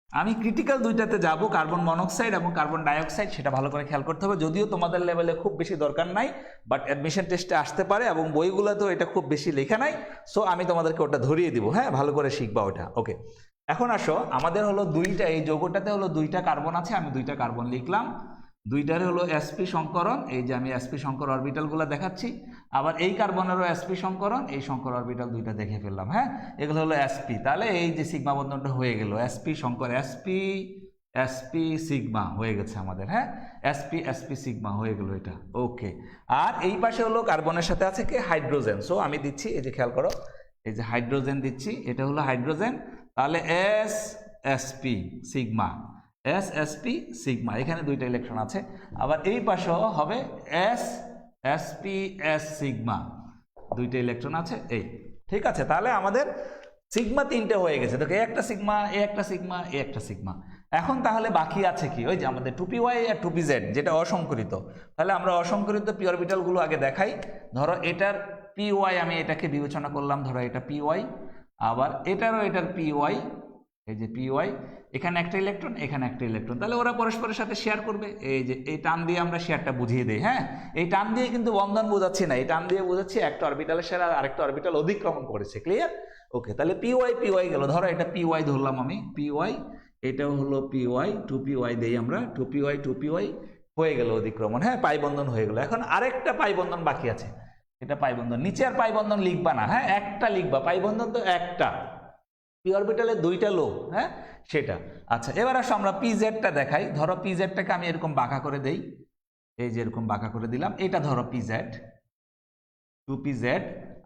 আমি ক্রিটিক্যাল দুইটাতে যাব, কার্বন মনোক্সাইড এবং কার্বন ডাইঅক্সাইড, সেটা ভালো করে খেয়াল করতে হবে। যদিও তোমাদের লেভেলে খুব বেশি দরকার নাই, বাট অ্যাডমিশন টেস্টে আসতে পারে এবং বইগুলোতেও এটা খুব বেশি লেখা নাই। সো আমি তোমাদেরকে ওটা ধরিয়ে দিব, হ্যাঁ, ভালো করে শিখবা ওটা। ওকে, এখন আসো আমাদের হলো দুইটা, এই যৌগটাতে হলো 2টা কার্বন আছে, আমি 2টা কার্বন লিখলাম, 2টার হলো sp সংকরণ। এই যে আমি sp সংকর অরবিটালগুলো দেখাচ্ছি, আবার এই কার্বনেরও sp সংকরণ, এই সংকর অরবিটাল 2টা দেখে ফেললাম। হ্যাঁ, এগুলো হলো sp, তাহলে এই যে সিগমা বন্ধনটা হয়ে গেল, sp সংকর sp সিগমা হয়ে গেছে আমাদের। হ্যাঁ, sp সিগমা হয়ে গেল এটা। ওকে, আর এই পাশে হলো কার্বনের সাথে আছে কি হাইড্রোজেন। সো আমি দিচ্ছি, এই যে খেয়াল করো, এই যে হাইড্রোজেন দিচ্ছি, এটা হলো হাইড্রোজেন, তাহলে sp সিগমা, sp সিগমা, এখানে 2টা ইলেকট্রন আছে। আবার এই পাশেও হবে sp সিগমা, 2টা ইলেকট্রন আছে, এই ঠিক আছে। তাহলে আমাদের সিগমা 3টে হয়ে গেছে, দেখো একটা সিগমা, একটা সিগমা, একটা সিগমা। এখন তাহলে বাকি আছে কি? ওই যে আমাদের 2py আর 2pz, যেটা অসংকরিত। তাহলে আমরা অসংকরিত পি অরবিটালগুলো আগে দেখাই। ধরো এটার py, আমি এটাকে বিবেচনা করলাম, ধরো এটা py, আবার এটারও এটার py, এই যে py, এখানে একটা ইলেকট্রন, এখানে একটা ইলেকট্রন, তাহলে ওরা পরস্পরের সাথে শেয়ার করবে। এই যে এই টান দিয়ে আমরা শেয়ারটা বুঝিয়ে দিই। হ্যাঁ, এই টান দিয়ে কিন্তু বন্ধন বোঝাচ্ছি না, এই টান দিয়ে বোঝাচ্ছি একটা অরবিটালের সাথে আরেকটা অরবিটাল অধিক্রমণ করেছে। ক্লিয়ার? ওকে, তাহলে py গেল, ধরো এটা py ধরলাম আমি, py, এটাও হলো py, 2py দেই আমরা, 2py হয়ে গেল অধিক্রমণ। হ্যাঁ, পাই বন্ধন হয়ে গেল। এখন আরেকটা পাই বন্ধন বাকি আছে, এটা পাই বন্ধন। নিচে আর পাই বন্ধন লিখবা না, হ্যাঁ, একটা লিখবা, পাই বন্ধন তো একটা, পি অরবিটালে 2টা লো, হ্যাঁ, সেটা। আচ্ছা, এবার আসো আমরা পিজেডটা দেখাই। ধরো পিজেডটাকে আমি এরকম বাঁকা করে দেই, এই যে এরকম বাঁকা করে দিলাম, এটা ধরো পিজেড, 2pz,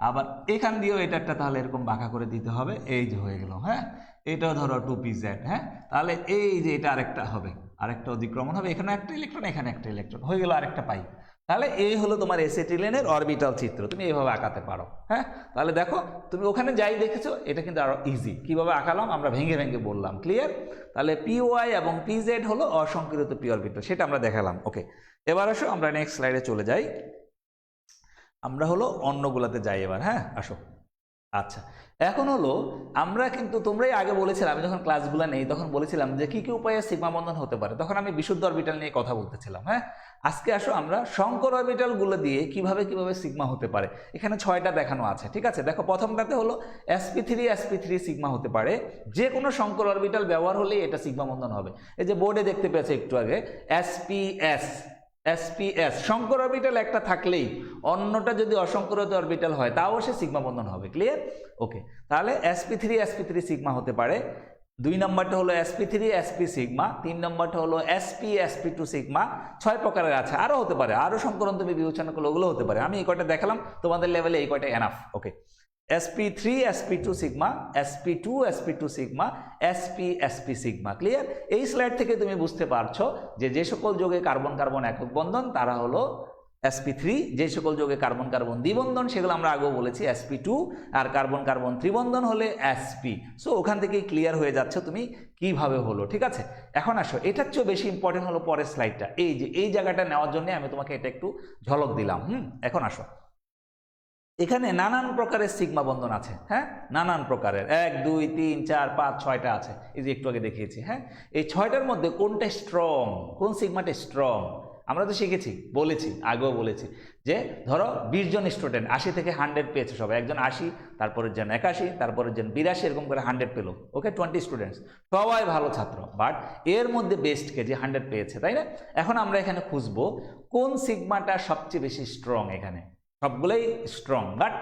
আবার এখান দিয়েও এটা একটা তাহলে এরকম বাঁকা করে দিতে হবে, এই যে হয়ে গেল। হ্যাঁ, এটাও ধরো 2pz, হ্যাঁ, তাহলে এই যে এটা আরেকটা হবে, আরেকটা অধিক্রমণ হবে, এখানে একটা ইলেকট্রন, এখানে একটা ইলেকট্রন, হয়ে গেল আরেকটা পাই। তাহলে এই হলো তোমার এসিটিলিনের অরবিটাল চিত্র, তুমি এইভাবে আঁকাতে পারো। হ্যাঁ, তাহলে দেখো তুমি ওখানে যাই দেখেছো, এটা কিন্তু আরো ইজি। কিভাবে আঁকালাম আমরা ভেঙে ভেঙে বললাম। ক্লিয়ার? তাহলে py এবং pz হলো অসংকরিত পি অরবিটাল, সেটা আমরা দেখালাম। ওকে, এবার আসো আমরা নেক্সট স্লাইডে চলে যাই, আমরা হলো অন্যগুলাতে যাই এবার। হ্যাঁ, আসো। আচ্ছা, এখন হলো আমরা কিন্তু তোমরাই আগে বলেছিলাম, আমি যখন ক্লাসগুলো নেই তখন বলেছিলাম যে কি কি উপায়ে সিগমা বন্ধন হতে পারে, তখন আমি বিশুদ্ধ অরবিটাল নিয়ে কথা বলতেছিলাম। হ্যাঁ, আজকে আসো আমরা সংকর অরবিটালগুলো দিয়ে কিভাবে সিগমা হতে পারে। এখানে 6টা দেখানো আছে, ঠিক আছে। দেখো প্রথমটাতে হলো sp3 সিগমা হতে পারে, যে কোনো সংকর অরবিটাল ব্যবহার হলেই এটা সিগমা বন্ধন হবে। এই যে বোর্ডে দেখতে পেয়েছে একটু আগে, sps সংকর অরবিটাল একটা থাকলেই অন্যটা যদি অসংকরিত অরবিটাল হয় তাও সে সিগমা বন্ধন হবে। ক্লিয়ার? ওকে, তাহলে sp3 সিগমা হতে পারে। 2 নম্বরটা হলো sp3 সিগমা, 3 নম্বরটা হলো sp2 সিগমা। 6 প্রকারের আছে, আরো হতে পারে, আরো সংকরণ তুমি বিবেচনা করলে ওগুলো হতে পারে। আমি এই কয়টা দেখালাম, তোমাদের লেভেলে এই কয়টা এনাফ। ওকে, sp3 sigma, sp2 sigma, sp sigma. Clear? এই স্লাইড থেকে তুমি বুঝতে পারছো যে সকল যৌগে কার্বন কার্বন একক বন্ধন তারা হলো sp3, যে সকল যৌগে কার্বন কার্বন দ্বিবন্ধন সেগুলো আমরা আগেও বলেছি sp2, আর কার্বন কার্বন ত্রিবন্ধন হলে sp। সো ওখান থেকেই ক্লিয়ার হয়ে যাচ্ছে তুমি কিভাবে হলো। ঠিক আছে, এখন আসো এটার চেয়ে বেশি ইম্পর্টেন্ট হলো পরের স্লাইডটা, এই যে এই জায়গাটা নেওয়ার জন্য আমি তোমাকে এটা একটু ঝলক দিলাম। এখন আসো, এখানে নানান প্রকারের সিগমা বন্ধন আছে। হ্যাঁ, নানান প্রকারের, 1 2 3 4 5 6টা আছে, এই যে একটু আগে দেখিয়েছি। হ্যাঁ, এই 6টার মধ্যে কোনটা স্ট্রং, কোন সিগমাটা স্ট্রং, আমরা তো শিখেছি, বলেছি, আগেও বলেছি যে ধরো 20 জন স্টুডেন্ট 80 থেকে 100 পেয়েছে সবাই, একজন 80, তারপরের জন 81, তারপরের জন 82, এরকম করে 100 পেলো। ওকে, 20 স্টুডেন্টস, সবাই ভালো ছাত্র, বাট এর মধ্যে বেস্টকে যে 100 পেয়েছে, তাই না? এখন আমরা এখানে খুঁজবো কোন সিগমাটা সবচেয়ে বেশি স্ট্রং। এখানে সবগুলোই স্ট্রং, বাট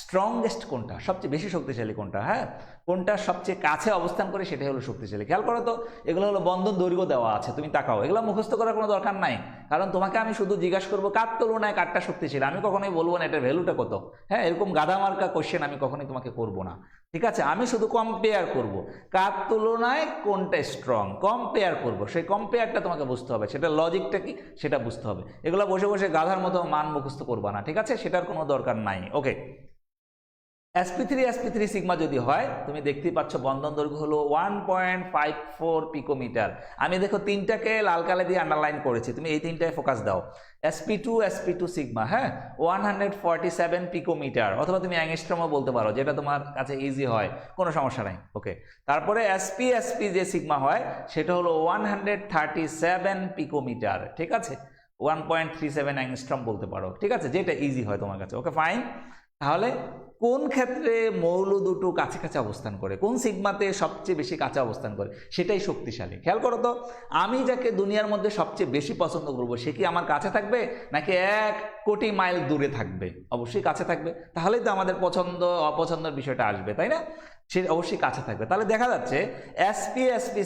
স্ট্রংগেস্ট কোনটা, সবচেয়ে বেশি শক্তিশালী কোনটা, হ্যাঁ, কোনটা সবচেয়ে কাছে অবস্থান করে সেটাই হলো শক্তিশালী। খেয়াল করো তো, এগুলো হলো বন্ধন দৈর্ঘ্য দেওয়া আছে, তুমি তাকাও, এগুলো মুখস্থ করার কোনো দরকার নাই, কারণ তোমাকে আমি শুধু জিজ্ঞাসা করবো কার তুলনায় কারটা শক্তিশালী। আমি কখনোই বলবো না এটার ভ্যালুটা কত, হ্যাঁ, এরকম গাধা মার্কা কোশ্চেন আমি কখনোই তোমাকে করবো না, ঠিক আছে? আমি শুধু কম্পেয়ার করব, কার তুলনায় কোনটা স্ট্রং, কম্পেয়ার করব, সেই কম্পেয়ারটা তোমাকে বুঝতে হবে, সেটা লজিকটা কি সেটা বুঝতে হবে। এগুলো বসে বসে গাধার মতো মান মুখস্থ করবা না, ঠিক আছে? সেটার কোনো দরকার নাই। ওকে, sp3 সিগমা যদি হয়, তুমি দেখতেই পাচ্ছ বন্ধন দৈর্ঘ্য হলো 1.54 পিকোমিটার। আমি দেখো তিনটাকে লাল কালে দিয়ে আন্ডারলাইন করেছি, তুমি এই তিনটায় ফোকাস দাও। sp2 সিগমা, হ্যাঁ, 147 পিকোমিটার, অথবা তুমি অ্যাংস্ট্রমও বলতে পারো, যেটা তোমার কাছে ইজি হয়, কোনো সমস্যা নাই। ওকে, তারপরে sp যে সিগমা হয় সেটা হলো 137 পিকোমিটার, ঠিক আছে? 1.37 অ্যাংস্ট্রম বলতে পারো, ঠিক আছে, যেটা ইজি হয় তোমার কাছে। ওকে, ফাইন। তাহলে কোন ক্ষেত্রে মৌল দুটো কাছাকাছি অবস্থান করে, কোন সিগমাতে সবচেয়ে বেশি কাছে অবস্থান করে, সেটাই শক্তিশালী। খেয়াল করো তো, আমি যাকে দুনিয়ার মধ্যে সবচেয়ে বেশি পছন্দ করব, সে কি আমার কাছে থাকবে নাকি 1 কোটি মাইল দূরে থাকবে? অবশ্যই কাছে থাকবে, তাহলেই তো আমাদের পছন্দ অপছন্দের বিষয়টা আসবে, তাই না? সে অবশ্যই কাছে থাকবে। তাহলে দেখা যাচ্ছে sp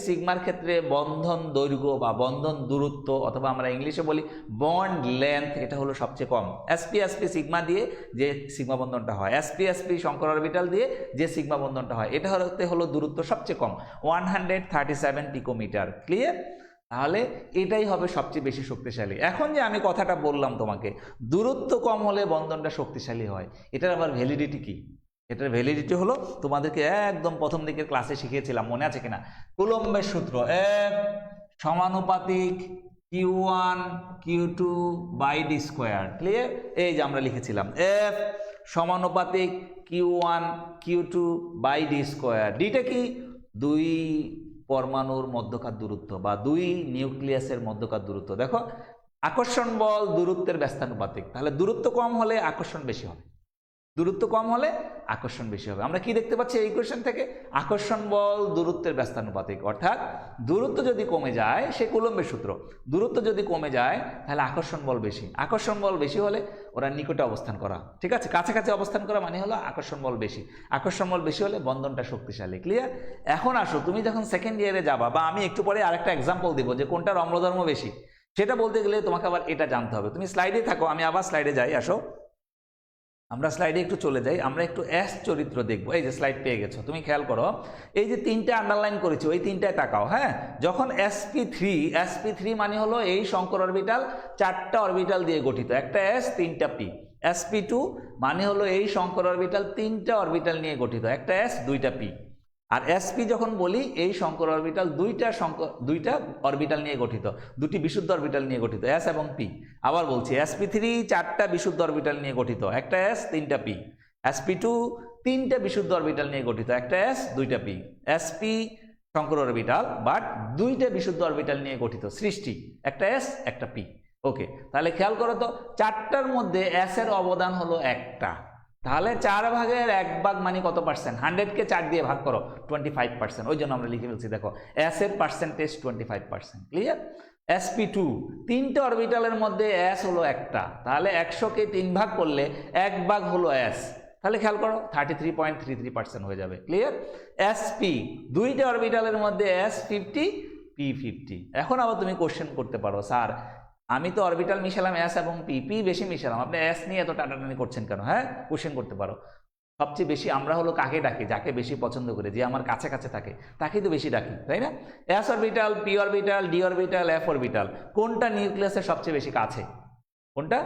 সিগমার ক্ষেত্রে বন্ধন দৈর্ঘ্য বা বন্ধন দূরত্ব, অথবা আমরা ইংলিশে বলি বন্ড লেন্থ, এটা হলো সবচেয়ে কম। sp সিগমা দিয়ে যে সিগমা বন্ধনটা হয়, sp শঙ্কর অরবিটাল দিয়ে যে সিগমা বন্ধনটা হয়, এটা হলো দূরত্ব সবচেয়ে কম, 137 পিকোমিটার। ক্লিয়ার? তাহলে এটাই হবে সবচেয়ে বেশি শক্তিশালী। এখন যে আমি কথাটা বললাম তোমাকে, দূরত্ব কম হলে বন্ধনটা শক্তিশালী হয়, এটার আবার ভ্যালিডিটি কি? এটার ভ্যালিডিটি হলো, তোমাদেরকে একদম প্রথম দিকের ক্লাসে শিখিয়েছিলাম, মনে আছে কিনা? কুলম্বের সূত্র, F সমানুপাতিক Q1 Q2 by D square. Clear? এই যে আমরা লিখেছিলাম F সমানুপাতিক Q1 Q2 by D square. ডিটা কি? দুই পরমাণুর মধ্যকার দূরত্ব বা দুই নিউক্লিয়াসের মধ্যকার দূরত্ব। দেখো, আকর্ষণ বল দূরত্বের ব্যস্তানুপাতিক, তাহলে দূরত্ব কম হলে আকর্ষণ বেশি হবে, দূরত্ব কম হলে আকর্ষণ বেশি হবে। আমরা কি দেখতে পাচ্ছি এই ইকুয়েশন থেকে? আকর্ষণ বল দূরত্বের ব্যস্তানুপাতিক, অর্থাৎ দূরত্ব যদি কমে যায়, সে কুলম্বের সূত্র, দূরত্ব যদি কমে যায় তাহলে আকর্ষণ বল বেশি, আকর্ষণ বল বেশি হলে ওরা নিকটে অবস্থান করা, ঠিক আছে, কাছাকাছি অবস্থান করা মানে হলো আকর্ষণ বল বেশি, আকর্ষণ বল বেশি হলে বন্ধনটা শক্তিশালী। ক্লিয়ার? এখন আসো, তুমি যখন সেকেন্ড ইয়ারে যাবা, বা আমি একটু পরে আরেকটা এক্সাম্পল দিব যে কোনটার অম্লধর্ম বেশি, সেটা বলতে গেলে তোমাকে আবার এটা জানতে হবে। তুমি স্লাইডে থাকো, আমি আবার স্লাইডে যাই, আসো আমরা স্লাইডে একটু চলে যাই, আমরা একটু S চরিত্র দেখবো। এই যে স্লাইড পেয়ে গেছো, তুমি খেয়াল করো, এই যে তিনটা আন্ডারলাইন করেছি, ওই তিনটায় তাকাও। হ্যাঁ, যখন sp3 মানে হলো এই শঙ্কর অরবিটাল 4টা অরবিটাল দিয়ে গঠিত, একটা S 3টা P। sp2 মানে হলো এই শঙ্কর অরবিটাল 3টা অরবিটাল নিয়ে গঠিত, একটা S 2টা P। আর sp যখন বলি এই শঙ্কর অরবিটাল দুইটা অরবিটাল নিয়ে গঠিত, দুটি বিশুদ্ধ অরবিটাল নিয়ে গঠিত, s এবং p। আবার বলছি, sp3 4টা বিশুদ্ধ অরবিটাল নিয়ে গঠিত, একটা s 3টা p। sp2 3টা বিশুদ্ধ অরবিটাল নিয়ে গঠিত, একটা s 2টা p। sp Shankar orbital but 2টা বিশুদ্ধ অরবিটাল নিয়ে গঠিত সৃষ্টি, একটা s একটা p। ওকে, তাহলে খেয়াল করো তো, 4টার মধ্যে s এর অবদান হলো 1টা, তাহলে 4 ভাগের 1 ভাগ মানে কত পার্সেন্ট? 100কে 4 দিয়ে ভাগ করো, 25%। ওই জন্য আমরা লিখে ফেলছি, দেখো s এর পার্সেন্টেজ 25%। ক্লিয়ার? sp2 3টে অরবিটালের মধ্যে s হলো 1টা, তাহলে 100কে 3 ভাগ করলে 1 ভাগ হলো s, তাহলে খেয়াল করো 33.33% হয়ে যাবে। ক্লিয়ার? sp 2টে অরবিটালের মধ্যে s 50 p 50। এখন আবার তুমি কোশ্চেন করতে পারো, স্যার আমি তো অরবিটাল মিশালাম s এবং p বেশি মিশালাম, আপনি s নিয়ে এত টানাটানি করছেন কেন? হ্যাঁ, কোশ্চেন করতে পারো। সবচেয়ে বেশি আমরা হলো কাকে ডাকি? যাকে বেশি পছন্দ করে, যে আমার কাছে কাছে থাকে তাকেই তো বেশি ডাকি, তাই না? s orbital, p orbital, d orbital, f orbital, কোনটা নিউক্লিয়াসের সবচেয়ে বেশি কাছে? কোনটা?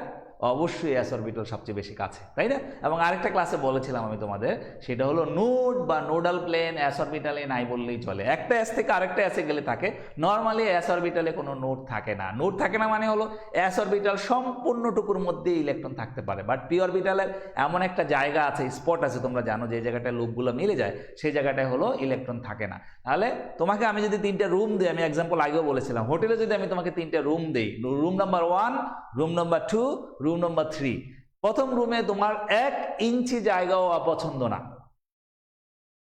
অবশ্যই এস অরবিটাল সবচেয়ে বেশি কাছে, তাই না? এবং আরেকটা ক্লাসে বলেছিলাম আমি তোমাদের, সেটা হলো নোড বা নোডাল প্লেন এস অরবিটালে নাই বললেই চলে। একটা এস থেকে আরেকটা এসে গেলে থাকে, নর্মালি এস অরবিটালে কোনো নোড থাকে না। নোড থাকে না মানে হলো এস অরবিটাল সম্পূর্ণটুকুর মধ্যে ইলেকট্রন থাকতে পারে, বাট পি অরবিটালের এমন একটা জায়গা আছে, স্পট আছে, তোমরা জানো, যে জায়গাটায় লুপগুলো মিলে যায় সেই জায়গাটায় হলো ইলেকট্রন থাকে না। তাহলে তোমাকে আমি যদি 3টে রুম দিই, আমি এক্সাম্পল আগেও বলেছিলাম, হোটেলে যদি আমি তোমাকে 3টে রুম দিই, room number 1, room number 2, room number 3, প্রথম রুমে তোমার 1 ইঞ্চি জায়গাও অপছন্দ না,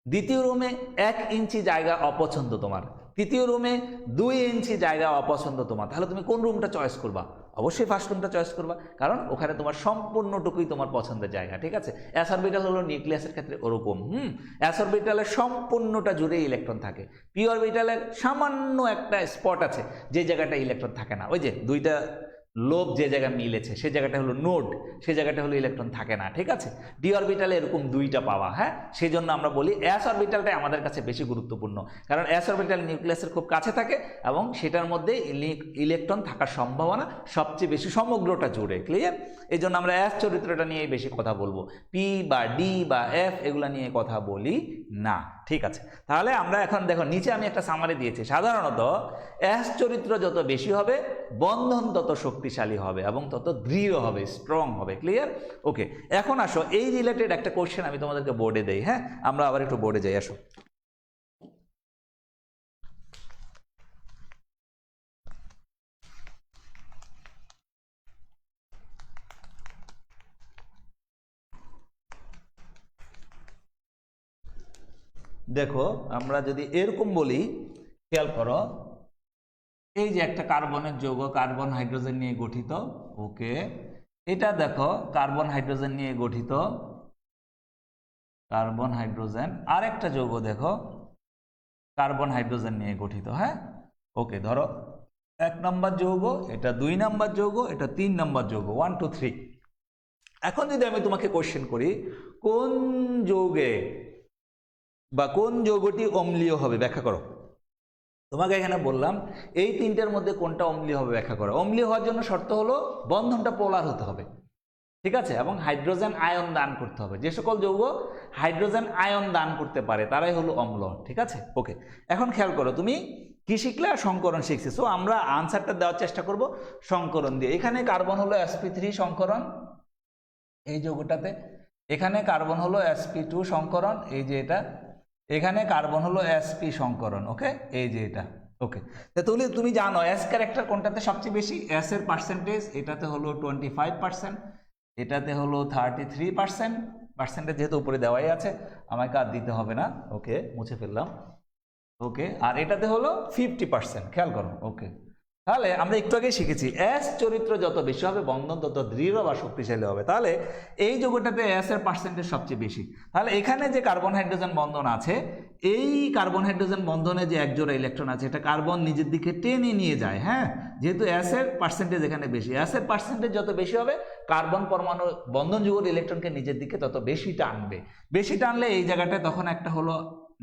দ্বিতীয় রুমে 1 ইঞ্চি জায়গা অপছন্দ তোমার, তৃতীয় রুমে 2 ইঞ্চি জায়গা অপছন্দ তোমার, তাহলে তুমি কোন রুমটা চয়েস করবা? অবশ্যই ফার্স্ট রুমটা চয়েস করবা, কারণ ওখানে তোমার সম্পূর্ণটুকুই তোমার পছন্দের জায়গা, ঠিক আছে? এস অরবিটাল হলো নিউক্লিয়াসের ক্ষেত্রে ওরকম, এস অরবিটালের সম্পূর্ণটা জুড়ে ইলেকট্রন থাকে, পি অরবিটালের সামান্য একটা স্পট আছে যে জায়গাটা ইলেকট্রন থাকে না, ওই যে 2টা লোব যে জায়গায় মিলেছে সে জায়গাটা হলো নোড, সে জায়গাটা হলো ইলেকট্রন থাকে না, ঠিক আছে? ডি অরবিটালে এরকম 2টা পাওয়া, হ্যাঁ, সেই জন্য আমরা বলি এস অরবিটালটাই আমাদের কাছে বেশি গুরুত্বপূর্ণ, কারণ এস অরবিটাল নিউক্লিয়াসের খুব কাছে থাকে এবং সেটার মধ্যে ইলেকট্রন থাকার সম্ভাবনা সবচেয়ে বেশি সমগ্রটা জুড়ে, ক্লিয়ার? এই জন্য আমরা এস চরিত্রটা নিয়ে বেশি কথা বলবো, পি বা ডি বা এফ এগুলা নিয়ে কথা বলি না, ঠিক আছে? তাহলে আমরা এখন দেখো, নিচে আমি একটা সামারি দিয়েছি, সাধারণত এস চরিত্র যত বেশি হবে বন্ধন তত শক্তিশালী হবে এবং তত দৃঢ় হবে, স্ট্রং হবে, ক্লিয়ার? ওকে, এখন আসো এই রিলেটেড একটা কোশ্চেন আমি তোমাদেরকে বোর্ডে দেই, হ্যাঁ, আমরা আবার একটু বোর্ডে যাই, আসো। দেখো আমরা যদি এরকম বলি, খেয়াল করো, এই যে একটা কার্বনের যৌগ, কার্বন হাইড্রোজেন নিয়ে গঠিত, ওকে, এটা দেখো কার্বন হাইড্রোজেন নিয়ে গঠিত, কার্বন হাইড্রোজেন, আর একটা যৌগ দেখো কার্বন হাইড্রোজেন নিয়ে গঠিত, হ্যাঁ, ওকে, ধরো 1 নম্বর যৌগ, এটা 2 নম্বর যৌগ, এটা 3 নম্বর যৌগ, 1 2 3। এখন যদি আমি তোমাকে কোশ্চেন করি কোন যৌগে বা কোন যৌগটি অম্লীয় হবে ব্যাখ্যা করো, তোমাকে এখানে বললাম এই 3টের মধ্যে কোনটা অম্লীয় হবে ব্যাখ্যা করো। অম্লীয় হওয়ার জন্য শর্ত হলো বন্ধনটা পোলার হতে হবে, ঠিক আছে, এবং হাইড্রোজেন আয়ন দান করতে হবে। যে সকল যৌগ হাইড্রোজেন আয়ন দান করতে পারে তারাই হলো অম্ল, ঠিক আছে? ওকে, এখন খেয়াল করো, তুমি কি শিখলে? সংকরণ শিখছি। সো আমরা আনসারটা দেওয়ার চেষ্টা করব সংকরণ দিয়ে। এখানে কার্বন হলো sp3 সংকরণ এই যৌগটাতে, এখানে কার্বন হলো sp2 সংকরণ, এই যে এটা, এখানে কার্বন হলো sp সংকরণ, ওকে, এই যে এটা, ওকে। তাহলে তুমি জানো এস ক্যারেক্টার কোনটাতে সবচেয়ে বেশি? এস এর পার্সেন্টেজ এটাতে হলো 25%, এটাতে হলো 33%, পার্সেন্টেজ যেহেতু উপরে দেওয়াই আছে আমাকে আর দিতে হবে না, ওকে, মুছে ফেললাম, ওকে, আর এটাতে হলো 50%, খেয়াল করো, ওকে। তাহলে আমরা একটু আগে শিখেছি এস চরিত্র যত বেশি হবে বন্ধন তত দৃঢ় বা শক্তিশালী হবে। তাহলে এই যৌগটাতে এস এর পার্সেন্টেজ সবচেয়ে বেশি। তাহলে এখানে যে কার্বন হাইড্রোজেন বন্ধন আছে, এই কার্বন হাইড্রোজেন বন্ধনে যে একজোড়া ইলেকট্রন আছে এটা কার্বন নিজের দিকে টেনে নিয়ে যায়, হ্যাঁ, যেহেতু এস এর পার্সেন্টেজ এখানে বেশি, এস এর পার্সেন্টেজ যত বেশি হবে কার্বন পরমাণু বন্ধন যুগল ইলেকট্রনকে নিজের দিকে তত বেশি টানবে। বেশি টানলে এই জায়গাটায় তখন একটা হলো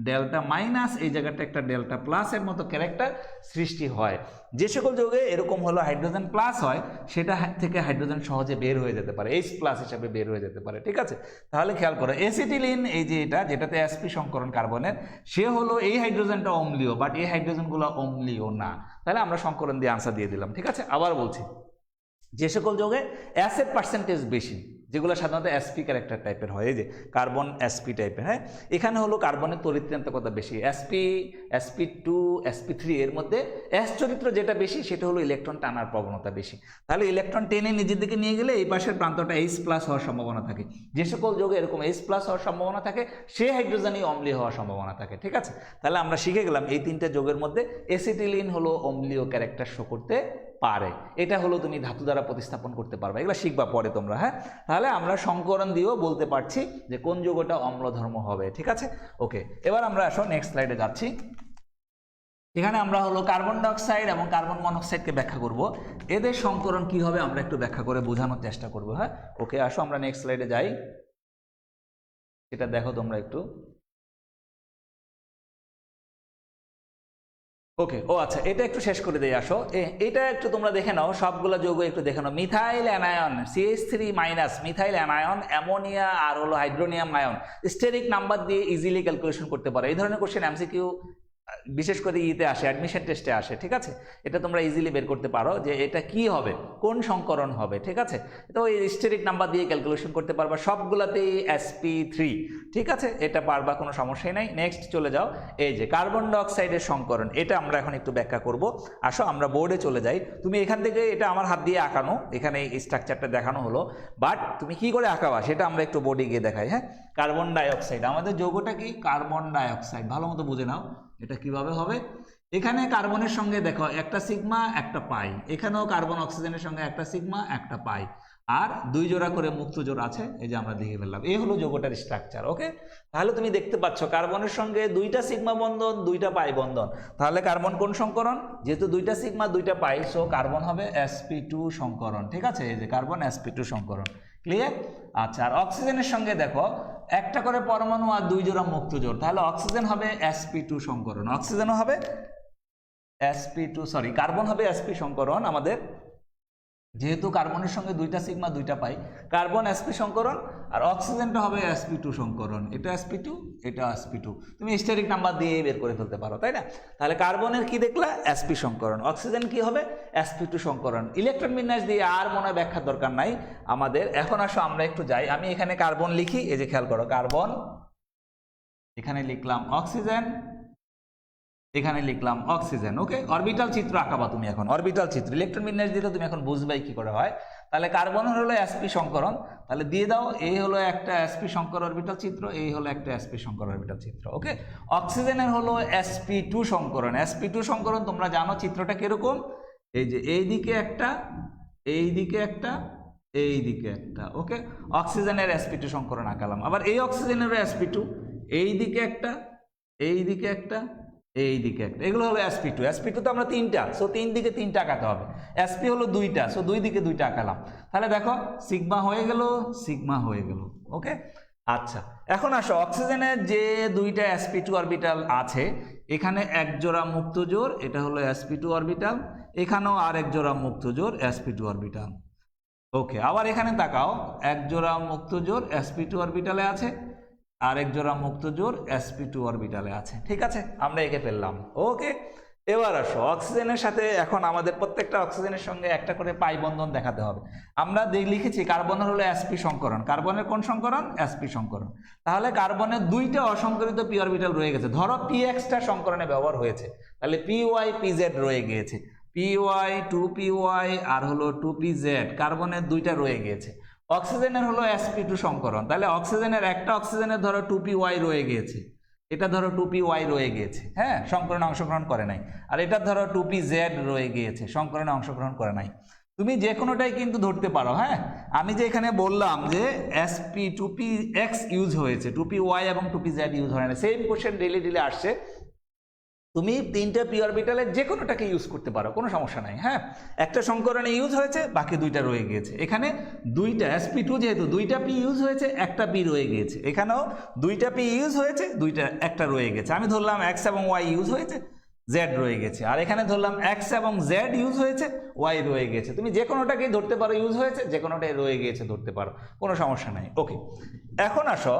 ডেল্টা মাইনাস, এই জায়গাটা একটা ডেল্টা প্লাসের মতো ক্যারেক্টার সৃষ্টি হয়। যে সকল যৌগে এরকম হলো হাইড্রোজেন প্লাস হয় সেটা থেকে হাইড্রোজেন সহজে বের হয়ে যেতে পারে, এইচ প্লাস হিসাবে বের হয়ে যেতে পারে, ঠিক আছে? তাহলে খেয়াল করো এসিটিলিন, এই যে এটা যেটাতে sp সংকরণ কার্বনের, সে হলো এই হাইড্রোজেনটা অম্লীয়, বাট এই হাইড্রোজেনগুলো অম্লীয় না। তাহলে আমরা সংকরণ দিয়ে আনসার দিয়ে দিলাম, ঠিক আছে? আবার বলছি, যে সকল যৌগে অ্যাসিড পার্সেন্টেজ বেশি, যেগুলো সাধারণত sp ক্যারেক্টার টাইপের হয়, এই যে কার্বন sp টাইপের, হ্যাঁ, এখানে হলো কার্বনের তড়িৎক্রান্তকতা বেশি, sp2 sp3 এর মধ্যে s চরিত্র যেটা বেশি সেটা হলো ইলেকট্রন টানার প্রবণতা বেশি। তাহলে ইলেকট্রন টেনে নিজের দিকে নিয়ে গেলে এই পাশের প্রান্তটা H প্লাস হওয়ার সম্ভাবনা থাকে। যে সকল যৌগে এরকম H প্লাস হওয়ার সম্ভাবনা থাকে সে হাইড্রোজেনই অম্লীয় হওয়ার সম্ভাবনা থাকে, ঠিক আছে? তাহলে আমরা শিখে গেলাম এই 3টে যৌগের মধ্যে এসিটিলিন হলো অম্লীয় ক্যারেক্টার শো করতে পারে, এটা হলো তুমি ধাতু দ্বারা প্রতিস্থাপন করতে পারবে, এগুলো শিখবা পরে তোমরা, হ্যাঁ। তাহলে আমরা সংকরণ দিয়েও বলতে পারছি যে কোন যৌগটা অম্লধর্ম হবে, ঠিক আছে? ওকে, এবার আমরা আসো নেক্সট স্লাইডে যাচ্ছি। এখানে আমরা হলো কার্বন ডাইঅক্সাইড এবং কার্বন মনোক্সাইডকে ব্যাখ্যা করব, এদের সংকরণ কি হবে আমরা একটু ব্যাখ্যা করে বোঝানোর চেষ্টা করব, হ্যাঁ। ওকে, আসো আমরা নেক্সট স্লাইডে যাই, এটা দেখো তোমরা একটু। ওকে, ও আচ্ছা, এটা একটু শেষ করে দিয়ে আসো। এটা একটু তোমরা দেখে নাও, সবগুলো যৌগ একটু দেখে নাও। Methyl anion CH3 minus, methyl anion, ammonia আর হলো হাইড্রোনিয়াম আয়ন, স্টেরিক নাম্বার দিয়ে ইজিলি ক্যালকুলেশন করতে পারো। এই ধরনের কোশ্চেন এমসিকিউ বিশেষ করে ইতে আসে, অ্যাডমিশন টেস্টে আসে, ঠিক আছে। এটা তোমরা ইজিলি বের করতে পারো যে এটা কি হবে, কোন সংকরণ হবে, ঠিক আছে। তো এই স্টেরিক নাম্বার দিয়ে ক্যালকুলেশন করতে পারবা সবগুলাতেই sp3, ঠিক আছে, এটা পারবা, কোনো সমস্যাই নাই। নেক্সট চলে যাও, এই যে কার্বন ডাইঅক্সাইডের সংকরণ, এটা আমরা এখন একটু ব্যাখ্যা করব। আসো আমরা বোর্ডে চলে যাই। তুমি এখান থেকে, এটা আমার হাত দিয়ে আঁকানো, এখানে এই স্ট্রাকচারটা দেখানো হলো, বাট তুমি কি করে আঁকাবা সেটা আমরা একটু বোর্ডে গিয়ে দেখাই। হ্যাঁ, কার্বন ডাইঅক্সাইড, আমাদের যৌগটা কি কার্বন ডাইঅক্সাইড, ভালো মতো বুঝে নাও এটা কিভাবে হবে। এখানে কার্বনের সঙ্গে দেখো একটা সিগমা একটা পাই, এখানেও কার্বন অক্সিজেনের সঙ্গে একটা সিগমা একটা পাই, আর দুই জোড়া করে মুক্ত জোড় আছে, এই যে আমরা দেখে ফেললাম। এই হলো যৌগটার স্ট্রাকচার। ওকে, তাহলে তুমি দেখতে পাচ্ছ কার্বনের সঙ্গে দুইটা সিগমা বন্ধন, দুইটা পাই বন্ধন, তাহলে কার্বন কোন সংকরণ? যেহেতু দুইটা সিগমা দুইটা পাই, সো কার্বন হবে sp2 সংকরণ, ঠিক আছে। এই যে কার্বন sp2 সংকরণ, ক্লিয়ার? আচ্ছা, আর অক্সিজেনের সঙ্গে দেখো একটা করে পরমাণু আর দুই জোড়া মুক্ত জোড়, তাহলে অক্সিজেন হবে sp2 সংকরণ, অক্সিজেনও হবে sp2, সরি কার্বন হবে sp সংকরণ আমাদের, যেহেতু কার্বনের সঙ্গে দুইটা সিগমা দুইটা পাই, কার্বন sp সংকরণ, আর অক্সিজেনটা হবে sp2 সংকরণ, এটা sp2 এটা sp2, তুমি স্টেরিক নাম্বার দিয়ে বের করে ফেলতে পারো, তাই না? তাহলে কার্বনের কি দেখলা? sp সংকরণ। অক্সিজেন কি হবে? sp2 সংকরণ। ইলেকট্রন বিন্যাস দিয়ে আর মনে হয় ব্যাখ্যার দরকার নাই আমাদের। এখন আসো আমরা একটু যাই, আমি এখানে কার্বন লিখি, এই যে খেয়াল করো, কার্বন, এখানে লিখলাম অক্সিজেন, এখানে লিখলাম অক্সিজেন। ওকে, অরবিটাল চিত্র আঁকাবা তুমি এখন, অরবিটাল চিত্র, ইলেকট্রন বিন্যাস দিলে তুমি এখন বুঝবাই কি করে হয়। তাহলে কার্বনের হলো sp সংকরণ, তাহলে দিয়ে দাও, এই হলো একটা sp সংকর অরবিটাল চিত্র, এই হলো একটা sp সংকর অরবিটাল চিত্র। ওকে, অক্সিজেনের হলো sp2 সংকরণ, sp2 সংকরণ তোমরা জানো চিত্রটা কিরকম, এই যে এইদিকে একটা, এইদিকে একটা, এইদিকে একটা। ওকে, অক্সিজেনের sp2 সংকরণ আঁকালাম। আবার এই অক্সিজেনের sp2, এইদিকে একটা, এইদিকে একটা, এইদিকে একটা, এগুলো হলো sp2। sp2 তো আমরা তিনটা, সো তিন দিকে তিনটা আঁকাতে হবে। sp হলো দুইটা, সো দুই দিকে দুইটা আঁকালাম। তাহলে দেখো সিগমা হয়ে গেল, সিগমা হয়ে গেল। ওকে, আচ্ছা, এখন আসো অক্সিজেনের যে দুইটা sp2 অরবিটাল আছে, এখানে এক জোড়া মুক্ত জোড়, এটা হলো sp2 অরবিটাল, এখানেও আর এক জোড়া মুক্ত জোড় sp2 অরবিটাল। ওকে, আবার এখানে তাকাও, এক জোড়া মুক্ত জোড় sp2 অরবিটালে আছে, আর এক জোড়া মুক্ত জোড় sp2 অরবিটালে আছে, ঠিক আছে, আমরা এঁকে ফেললাম। ওকে, এবার আসো অক্সিজেনের সাথে, এখন আমাদের প্রত্যেকটা অক্সিজেনের সঙ্গে একটা করে পাই বন্ধন দেখাতে হবে। আমরা লিখেছি কার্বনের হলো sp সংকরণ, কার্বনের কোন সংকরণ? sp সংকরণ। তাহলে কার্বনের দুইটা অসংকরিত পি অরবিটাল রয়ে গেছে, ধরো px-টা সংকরণে ব্যবহার হয়েছে, তাহলে py pz রয়ে গিয়েছে, py 2py আর হলো 2pz, কার্বনের দুইটা রয়ে গিয়েছে। অক্সিজেনের হলো sp2 সংকরণ, তাহলে অক্সিজেনের একটা অক্সিজেনের ধরো 2py রয়ে গিয়েছে, এটা ধরো 2py রয়ে গিয়েছে, হ্যাঁ, সংকরণে অংশগ্রহণ করে নাই। আর এটা ধরো 2pz রয়ে গিয়েছে, সংকরণে অংশগ্রহণ করে নাই। তুমি যে কোনোটাই কিন্তু ধরতে পারো। হ্যাঁ, আমি যে এখানে বললাম যে sp 2px ইউজ হয়েছে, 2py এবং 2pz ইউজ হয় না, সেম কোশ্চেন ডেলি আসছে, তুমি তিনটা পি অরবিটালের যে কোনোটাকে ইউজ করতে পারো, কোনো সমস্যা নাই। হ্যাঁ, একটা সংকরণে ইউজ হয়েছে, বাকি দুইটা রয়ে গিয়েছে। এখানে দুইটা sp2, যেহেতু দুইটা পি ইউজ হয়েছে, একটা পি রয়ে গিয়েছে, এখানেও দুইটা পি ইউজ হয়েছে, একটা রয়ে গেছে। আমি ধরলাম x এবং y ইউজ হয়েছে, z রয়ে গেছে, আর এখানে ধরলাম x এবং z ইউজ হয়েছে, y রয়ে গেছে। তুমি যে কোনোটাকেই ধরতে পারো ইউজ হয়েছে, যে কোনোটাই রয়ে গিয়েছে ধরতে পারো, কোনো সমস্যা নাই। ওকে, এখন আসো,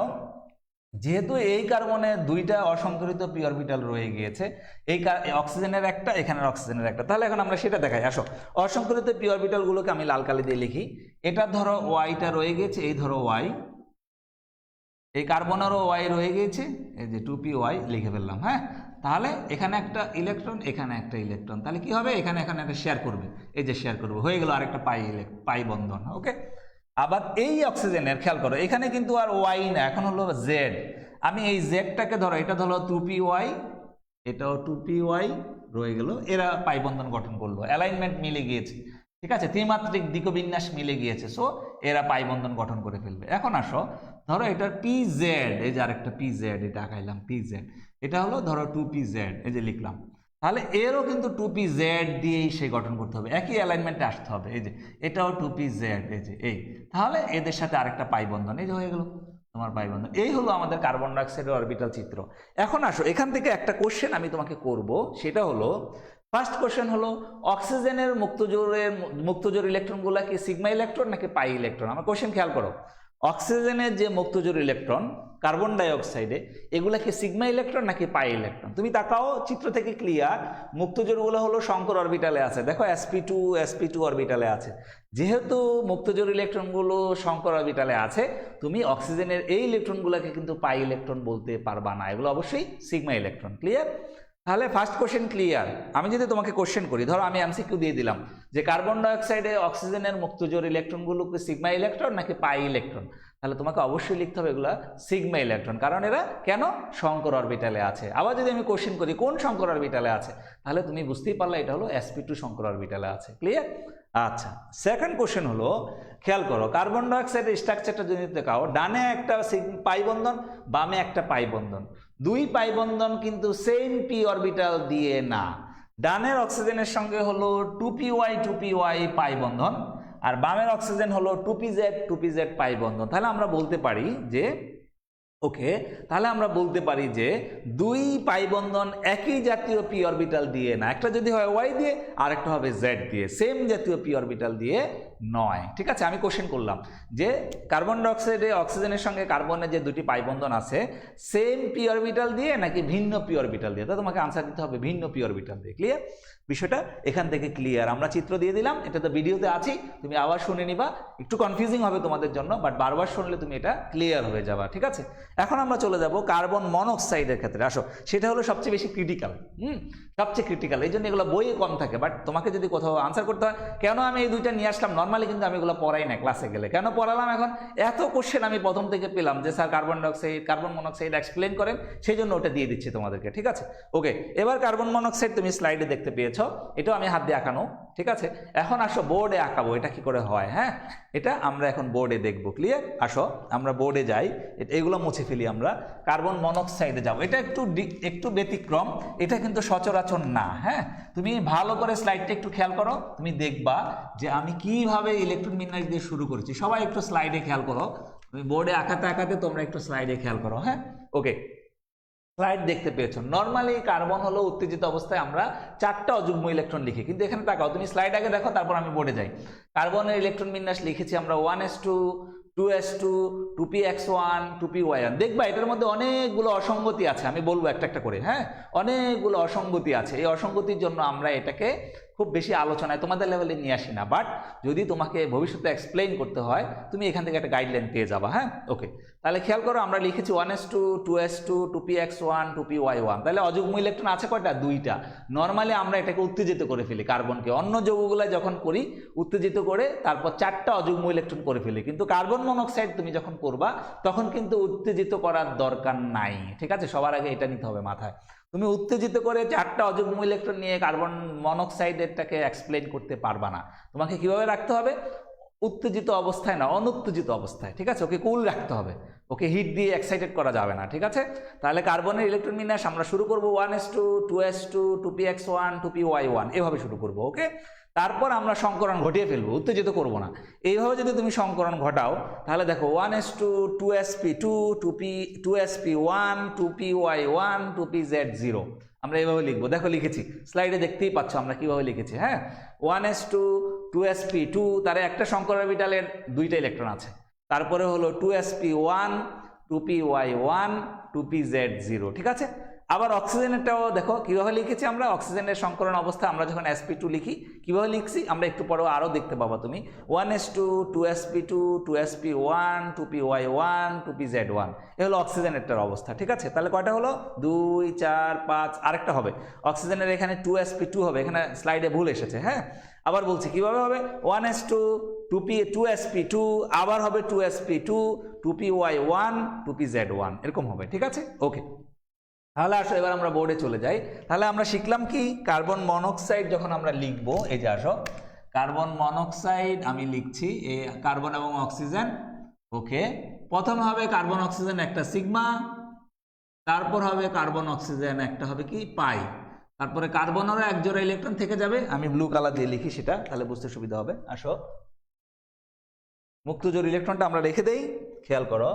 যেহেতু এই কার্বনে দুইটা অসংকরিত পি অরবিটাল রয়ে গিয়েছে, এই অক্সিজেনের একটা, এখানের অক্সিজেনের একটা, তাহলে এখন আমরা সেটা দেখাই। আসো, অসংকরিত পি অরবিটালগুলোকে আমি লাল কালি দিয়ে লিখি। এটা ধরো ওয়াইটা রয়ে গেছে, এই ধরো ওয়াই, এই কার্বনেরও ওয়াই রয়ে গিয়েছে, এই যে 2py লিখে ফেললাম। হ্যাঁ, তাহলে এখানে একটা ইলেকট্রন, এখানে একটা ইলেকট্রন, তাহলে কি হবে? এখানে একটা শেয়ার করবে, এই যে শেয়ার করবে, হয়ে গেল আরেকটা পাই বন্ধন। ওকে, আবার এই অক্সিজেনের খেয়াল করো, এখানে কিন্তু আর ওয়াই না, এখন হলো জেড। আমি এই জেডটাকে ধরো, এটা ধরো 2py, এটাও 2py রয়ে গেল, এরা পাই বন্ধন গঠন করলো, অ্যালাইনমেন্ট মিলে গিয়েছে, ঠিক আছে, ত্রিমাত্রিক দিকবিন্যাস মিলে গিয়েছে, সো এরা পাই বন্ধন গঠন করে ফেলবে। এখন আসো, ধরো এটার pz, এই যে আরেকটা pz, এটা আঁকাইলাম pz, এটা হলো ধরো 2pz, এই যে লিখলাম, তাহলে এরও কিন্তু 2pz দিয়েই সে গঠন করতে হবে, একই অ্যালাইনমেন্টে আসতে হবে। এই যে এটাও 2pz, এই যে এই, তাহলে এদের সাথে আরেকটা পাই বন্ধন, এই যে হয়ে গেল। তোমার পাই বন্ধন। এই হলো আমাদের কার্বন ডাইঅক্সাইডের অরবিটাল চিত্র। এখন আসো এখান থেকে একটা কোশ্চেন আমি তোমাকে করব, সেটা হলো ফার্স্ট কোশ্চেন হলো অক্সিজেনের মুক্তজোড় ইলেকট্রনগুলো কি সিগমা ইলেকট্রন নাকি পাই ইলেকট্রন? আমার কোশ্চেন খেয়াল করো, অক্সিজেনের যে মুক্তজোড় ইলেকট্রন কার্বন ডাইঅক্সাইডে এগুলা কি সিগমা ইলেকট্রন নাকি পাই ইলেকট্রন? তুমি তাকাও চিত্র থেকে ক্লিয়ার, মুক্তজোড়গুলো হলো শঙ্কর অরবিটালে আছে, দেখো sp2 অরবিটালে আছে। যেহেতু মুক্তজোড় ইলেকট্রনগুলো শঙ্কর অরবিটালে আছে, তুমি অক্সিজেনের এই ইলেকট্রনগুলোকে কিন্তু পাই ইলেকট্রন বলতে পারবা না, এগুলো অবশ্যই সিগমা ইলেকট্রন। ক্লিয়ার? তাহলে ফার্স্ট কোশ্চেন ক্লিয়ার। আমি যদি তোমাকে কোশ্চেন করি, ধরো আমি এমসিকিউ দিয়ে দিলাম যে কার্বন ডাইঅক্সাইডে অক্সিজেনের মুক্তজোড় ইলেকট্রনগুলো কি সিগমা ইলেকট্রন নাকি পাই ইলেকট্রন, তাহলে তোমাকে অবশ্যই লিখতে হবে এগুলা সিগমা ইলেকট্রন, কারণ এরা কেন শঙ্কর অরবিটালে আছে। আবার যদি আমি কোশ্চেন করি কোন শঙ্কর অরবিটালে আছে, তাহলে তুমি বুঝতেই পারলে এটা হলো sp2 শঙ্কর অরবিটালে আছে। ক্লিয়ার? আচ্ছা, সেকেন্ড কোশ্চেন হলো, খেয়াল করো কার্বন ডাইঅক্সাইডের স্ট্রাকচারটা যদি দেখাও, ডানে একটা পাই বন্ধন, বামে একটা পাই বন্ধন, দুই পাই বন্ধন কিন্তু সেম পি অরবিটাল দিয়ে না। ডানের অক্সিজেনের সঙ্গে হলো 2py পাই বন্ধন, আর বামের অক্সিজেন হলো 2pz পাই বন্ধন। তাহলে আমরা বলতে পারি যে তাহলে আমরা বলতে পারি যে দুই পাই বন্ধন একই জাতীয় পি অরবিটাল দিয়ে না, একটা যদি হয় ওয়াই দিয়ে আর একটা হবে জেড দিয়ে, সেম জাতীয় পি অরবিটাল দিয়ে নয়। ঠিক আছে, আমি কোশ্চেন করলাম যে কার্বন ডাইঅক্সাইডে অক্সিজেনের সঙ্গে কার্বনের যে দুটি পাই বন্ধন আছে সেম পি অরবিটাল দিয়ে নাকি ভিন্ন পি অরবিটাল দিয়ে, তো তোমাকে আনসার দিতে হবে ভিন্ন পি অরবিটাল দিয়ে। ক্লিয়ার? বিষয়টা এখান থেকে ক্লিয়ার। আমরা চিত্র দিয়ে দিলাম, এটা তো ভিডিওতে আছেই, তুমি আবার শুনে নিবা, একটু কনফিউজিং হবে তোমাদের জন্য, বাট বারবার শুনলে তুমি এটা ক্লিয়ার হয়ে যাবা। ঠিক আছে, এখন আমরা চলে যাব কার্বন মনোক্সাইডের ক্ষেত্রে। আসো, সেটা হলো সবচেয়ে বেশি ক্রিটিক্যাল, সবচেয়ে ক্রিটিক্যাল, এই জন্য এগুলো বইয়ে কম থাকে, বাট তোমাকে যদি কোথাও আনসার করতে হয়, কেন আমি এই দুইটা নিয়ে আসলাম, নর্মালি কিন্তু আমি এগুলো পড়াই না ক্লাসে গেলে, কেন পড়ালাম এখন, এত কোশ্চেন আমি প্রথম থেকে পেলাম যে sir carbon dioxide carbon monoxide explain করেন, সেই জন্য ওটা দিয়ে দিচ্ছি তোমাদেরকে। ঠিক আছে, এবার কার্বন মনোক্সাইড তুমি স্লাইডে দেখতে পেয়েছো, এটাও আমি হাত দিয়ে আঁকানো। ঠিক আছে, এখন আসো বোর্ডে আঁকাবো এটা কি করে হয়। হ্যাঁ, এটা আমরা এখন বোর্ডে দেখবো। ক্লিয়ার? আসো আমরা বোর্ডে যাই, এগুলো মুছে ফেলি, আমরা কার্বন মনোক্সাইডে যাব। এটা একটু ব্যতিক্রম, এটা কিন্তু সচরাচর না। হ্যাঁ, তুমি ভালো করে স্লাইডটা একটু খেয়াল করো, তুমি দেখবা যে আমি কিভাবে ইলেকট্রন বিন্যাস দিয়ে শুরু করেছি। সবাই একটু স্লাইডে খেয়াল করো, তুমি বোর্ডে আঁকাতে আঁকাতে তোমরা একটু স্লাইডে খেয়াল করো। হ্যাঁ, স্লাইড দেখতে পেয়েছো। নর্মালি কার্বন হলো উত্তেজিত অবস্থায় আমরা 4টা অযুগ্ম ইলেকট্রন লিখি, কিন্তু এখানে তাকাও, তুমি স্লাইড আগে দেখো তারপর আমি বোর্ডে যাই। কার্বনের ইলেকট্রন বিন্যাস লিখেছি আমরা 1s2 2s2 2px1 2py1। দেখবা এটার মধ্যে অনেকগুলো অসঙ্গতি আছে, আমি বলবো একটা একটা করে। হ্যাঁ, অনেকগুলো অসঙ্গতি আছে, এই অসঙ্গতির জন্য আমরা এটাকে খুব বেশি আলোচনায় তোমাদের লেভেলে নিয়ে আসি না, বাট যদি তোমাকে ভবিষ্যতে এক্সপ্লেইন করতে হয় তুমি এখান থেকে একটা গাইডলাইন পেয়ে যাবা। হ্যাঁ, তাহলে খেয়াল করো, আমরা লিখেছি 1s2 2s2 2px1 2py1, তাহলে অযুগ্ম ইলেকট্রন আছে কয়টা? 2টা। নর্মালি আমরা এটাকে উত্তেজিত করে ফেলি, কার্বনকে অন্য যৌগগুলো যখন করি উত্তেজিত করে তারপর 4টা অযুগ্ম ইলেকট্রন করে ফেলি, কিন্তু কার্বন মনোক্সাইড তুমি যখন করবা তখন কিন্তু উত্তেজিত করার দরকার নাই। ঠিক আছে, সবার আগে এটা নিতে হবে মাথায়। তুমি উত্তেজিত করে 4টা অযুগ্ম ইলেকট্রন নিয়ে কার্বন মনোক্সাইডেরটাকে এক্সপ্লেইন করতে পারবা না। তোমাকে কিভাবে রাখতে হবে? উত্তেজিত অবস্থায় না, অনুত্তেজিত অবস্থায়। ঠিক আছে, ওকে কুল রাখতে হবে, ওকে হিট দিয়ে এক্সাইটেড করা যাবে না। ঠিক আছে, তাহলে কার্বনের ইলেকট্রন বিন্যাস আমরা শুরু করব 1s2 2s2 2px1 2py1 এভাবে শুরু করব। তারপর আমরা সংকরণ ঘটিয়ে ফেলবো, উত্তেজিত করব না। এইভাবে যদি তুমি সংকরণ ঘটাও তাহলে দেখো 1s2 2sp2 2sp1 2py1 2pz0, আমরা এইভাবে লিখবো। দেখো লিখেছি, স্লাইডে দেখতেই পাচ্ছ আমরা কিভাবে লিখেছি। হ্যাঁ, 1s2 2sp2, তার একটা শঙ্কর অরবিটালের 2টা ইলেকট্রন আছে, তারপরে হলো 2sp1 2py1 2pz0। ঠিক আছে, আবার অক্সিজেনেরটাও দেখো কিভাবে লিখেছি আমরা। অক্সিজেনের সংকরণ অবস্থা আমরা যখন sp2 লিখি কিভাবে লিখছি আমরা একটু পরেও আরও দেখতে পাবো তুমি। 1s2 2sp2 2sp1 2py1 2pz1, এ হলো অক্সিজেনেরটার অবস্থা। ঠিক আছে, তাহলে কয়টা হলো? 2 4 5, আরেকটা হবে অক্সিজেনের, এখানে 2sp2 হবে, এখানে স্লাইডে ভুল এসেছে। হ্যাঁ, আবার বলছি কিভাবে হবে, 1s2 2sp2, আবার হবে 2sp2 2py1 2pz1, এরকম হবে। ঠিক আছে, তাহলে আসো এবার আমরা বোর্ডে চলে যাই। তাহলে আমরা শিখলাম কি, কার্বন মনোক্সাইড যখন আমরা লিখবো, এই যে আসো কার্বন মনোক্সাইড আমি লিখছি, এ কার্বন এবং অক্সিজেন। প্রথম হবে কার্বন অক্সিজেন একটা সিগমা, তারপর হবে কার্বন অক্সিজেন একটা হবে কি পাই, তারপরে কার্বনেরও এক জোড়া ইলেকট্রন থেকে যাবে, আমি ব্লু কালার দিয়ে লিখি সেটা, তাহলে বুঝতে সুবিধা হবে। আসো মুক্তজোড় ইলেকট্রনটা আমরা রেখে দেই, খেয়াল করো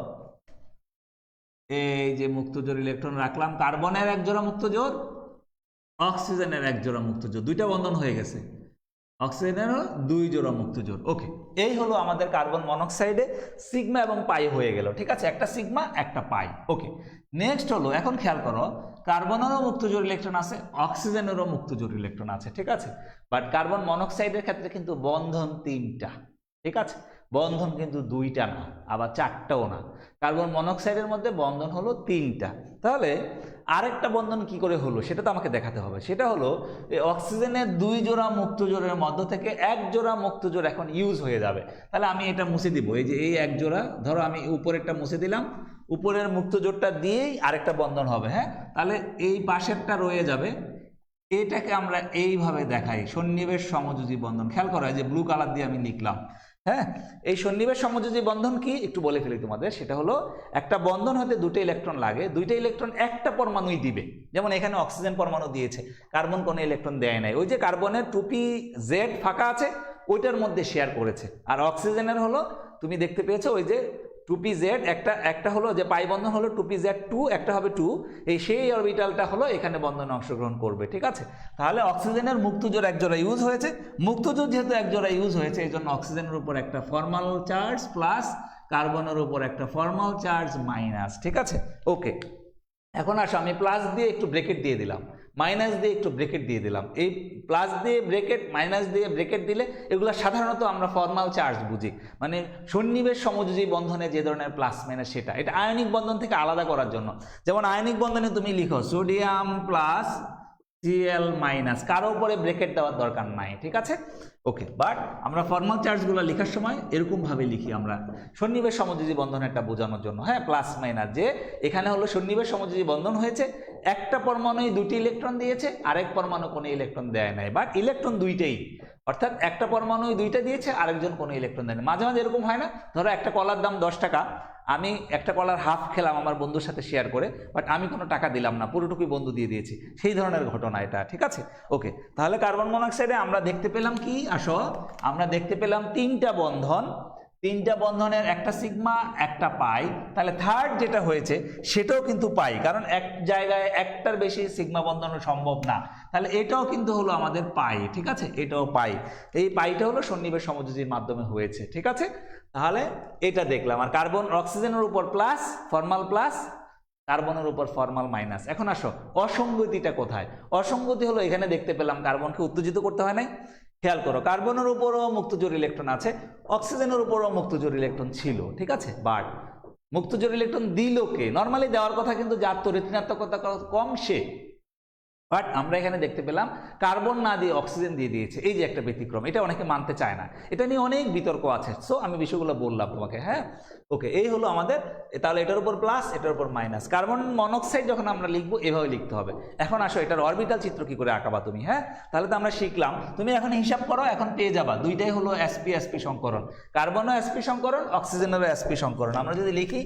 এই যে মুক্ত জোড় ইলেকট্রন রাখলাম, কার্বনের এক জোড়া মুক্ত জোড়, অক্সিজেনের এক জোড়া মুক্ত জোড়, দুইটা বন্ধন হয়ে গেছে। অক্সিজেনেরও দুই জোড়া মুক্ত জোড়। ওকে, এই হলো আমাদের কার্বন মনোক্সাইডে সিগমা এবং পাই হয়ে গেল। ঠিক আছে, একটা সিগমা একটা পাই। ওকে, নেক্সট হলো, এখন খেয়াল করো, কার্বনেরও মুক্ত জোড় ইলেকট্রন আছে, অক্সিজেনেরও মুক্ত জোড় ইলেকট্রন আছে। ঠিক আছে, বাট কার্বন মনোক্সাইডের ক্ষেত্রে কিন্তু বন্ধন তিনটা। ঠিক আছে, বন্ধন কিন্তু দুইটা না, আবার চারটাও না। কার্বন মনোক্সাইডের মধ্যে বন্ধন হলো তিনটা। তাহলে আরেকটা বন্ধন কি করে হলো সেটা তো আমাকে দেখাতে হবে। সেটা হলো এই অক্সিজেনের দুই জোড়া মুক্ত জোড়ের মধ্য থেকে এক জোড়া মুক্ত জোড় এখন ইউজ হয়ে যাবে। তাহলে আমি এটা মুছে দিব, এই যে এই এক জোড়া, ধরো আমি উপরেরটা মুছে দিলাম, উপরের মুক্ত জোড়টা দিয়েই আরেকটা বন্ধন হবে। হ্যাঁ, তাহলে এই পাশেরটা রয়ে যাবে। এটাকে আমরা এইভাবে দেখাই সন্নিবেশ সমযোজী বন্ধন। খেয়াল করা যে ব্লু কালার দিয়ে আমি লিখলাম। হ্যাঁ, এই সন্নিবেশ সমযোজী বন্ধন কি একটু বলে ফেলি তোমাদের। সেটা হলো একটা বন্ধন হতে দুটো ইলেকট্রন লাগে, দুইটা ইলেকট্রন একটা পরমাণুই দিবে। যেমন এখানে অক্সিজেন পরমাণু দিয়েছে, কার্বন কোনো ইলেকট্রন দেয় নাই। ওই যে কার্বনের 2p-Z ফাঁকা আছে, ওইটার মধ্যে শেয়ার করেছে। আর অক্সিজেনের হলো তুমি দেখতে পেয়েছো ওই যে 2p-Z, একটা হলো যে পাই বন্ধন হলো 2p-Z2, একটা হবে 2, এই সেই অরবিটালটা হলো এখানে বন্ধনে অংশগ্রহণ করবে। ঠিক আছে, তাহলে অক্সিজেনের মুক্ত জোড় এক জোড়া ইউজ হয়েছে। মুক্ত জোড় যেহেতু এক জোড়া ইউজ হয়েছে, এই জন্য অক্সিজেনের উপর একটা ফর্মাল চার্জ প্লাস, কার্বনের উপর একটা ফর্মাল চার্জ মাইনাস। ঠিক আছে, ওকে, এখন আসো আমি প্লাস দিয়ে একটু ব্রেকেট দিয়ে দিলাম, মাইনাস দিয়ে একটু ব্রেকেট দিয়ে দিলাম। এই প্লাস দিয়ে ব্রেকেট, মাইনাস দিয়ে ব্রেকেট দিলে এগুলো সাধারণত আমরা ফর্মাল চার্জ বুঝি, মানে সন্নিবেশ সমযোজী বন্ধনে যে ধরনের প্লাস মাইনাস সেটা, এটা আয়নিক বন্ধন থেকে আলাদা করার জন্য। যেমন আয়নিক বন্ধনে তুমি লিখো সোডিয়াম প্লাস Cl মাইনাস, কারো উপরে ব্রেকেট দেওয়ার দরকার নাই। ঠিক আছে, ওকে, বাট আমরা ফর্মাল চার্জগুলো লেখার সময় এরকম ভাবে লিখি আমরা সন্নিবেশ সমযোজী বন্ধনেরটা বোঝানোর জন্য। হ্যাঁ, প্লাস মাইনাস, যে এখানে হলো সন্নিবেশ সমযোজী বন্ধন হয়েছে, একটা পরমাণুই দুটি ইলেকট্রন দিয়েছে, আরেক পরমাণু কোনো ইলেকট্রন দেয় নাই, বাট ইলেকট্রন দুইটাই, অর্থাৎ একটা পরমাণুই দুইটা দিয়েছে, আরেকজন কোনো ইলেকট্রন দেয় না। মাঝে মাঝে এরকম হয় না, ধরো একটা কলার দাম 10 টাকা, আমি একটা কলার হাফ খেলাম আমার বন্ধুর সাথে শেয়ার করে, বাট আমি কোনো টাকা দিলাম না, পুরোটুকুই বন্ধু দিয়ে দিয়েছি, সেই ধরনের ঘটনা এটা। ঠিক আছে, ওকে, তাহলে কার্বন মনোক্সাইডে আমরা দেখতে পেলাম কি, আসো আমরা দেখতে পেলাম তিনটা বন্ধন, তিনটা বন্ধনের একটা সিগমা একটা পাই। তাহলে থার্ড যেটা হয়েছে সেটাও কিন্তু পাই, কারণ এক জায়গায় একটার বেশি সিগমা বন্ধন সম্ভব না। তাহলে এটাও কিন্তু হলো আমাদের পাই। ঠিক আছে, এটাও পাই। এই পাইটা হলো সন্নিবেশ সমযোজীর মাধ্যমে হয়েছে। ঠিক আছে, তাহলে এটা দেখলাম। আর কার্বন অক্সিজেনের উপর প্লাস, ফর্মাল প্লাস, কার্বনের উপর ফর্মাল মাইনাস। এখন আসো অসঙ্গতিটা কোথায়। অসঙ্গতি হলো এখানে দেখতে পেলাম কার্বনকে উত্তেজিত করতে হয় নাই। খেয়াল করো, কার্বনের উপরও মুক্তজোড় ইলেকট্রন আছে, অক্সিজেনের উপরও মুক্তজোড় ইলেকট্রন ছিল। ঠিক আছে, বাট মুক্তজোড় ইলেকট্রন দিল কে? নর্মালি দেওয়ার কথা কিন্তু যার তড়িৎ ঋণাত্মকতা কম সে, বাট আমরা এখানে দেখতে পেলাম কার্বন না দিয়ে অক্সিজেন দিয়ে দিয়েছে। এই যে একটা ব্যতিক্রম, এটা অনেকে মানতে চায় না, এটা নিয়ে অনেক বিতর্ক আছে। সো আমি বিষয়গুলো বললাম তোমাকে। হ্যাঁ, ওকে, এই হলো আমাদের। তাহলে এটার উপর প্লাস, এটার উপর মাইনাস। কার্বন মনোক্সাইড যখন আমরা লিখবো এভাবে লিখতে হবে। এখন আসো এটার অরবিটাল চিত্র কি করে আঁকাবা তুমি। হ্যাঁ, তাহলে তো আমরা শিখলাম, তুমি এখন হিসাব করো, এখন পেয়ে যাবা দুইটাই হলো sp সংকরণ, কার্বনও sp সংকরণ, অক্সিজেনেরও sp সংকরণ। আমরা যদি লিখি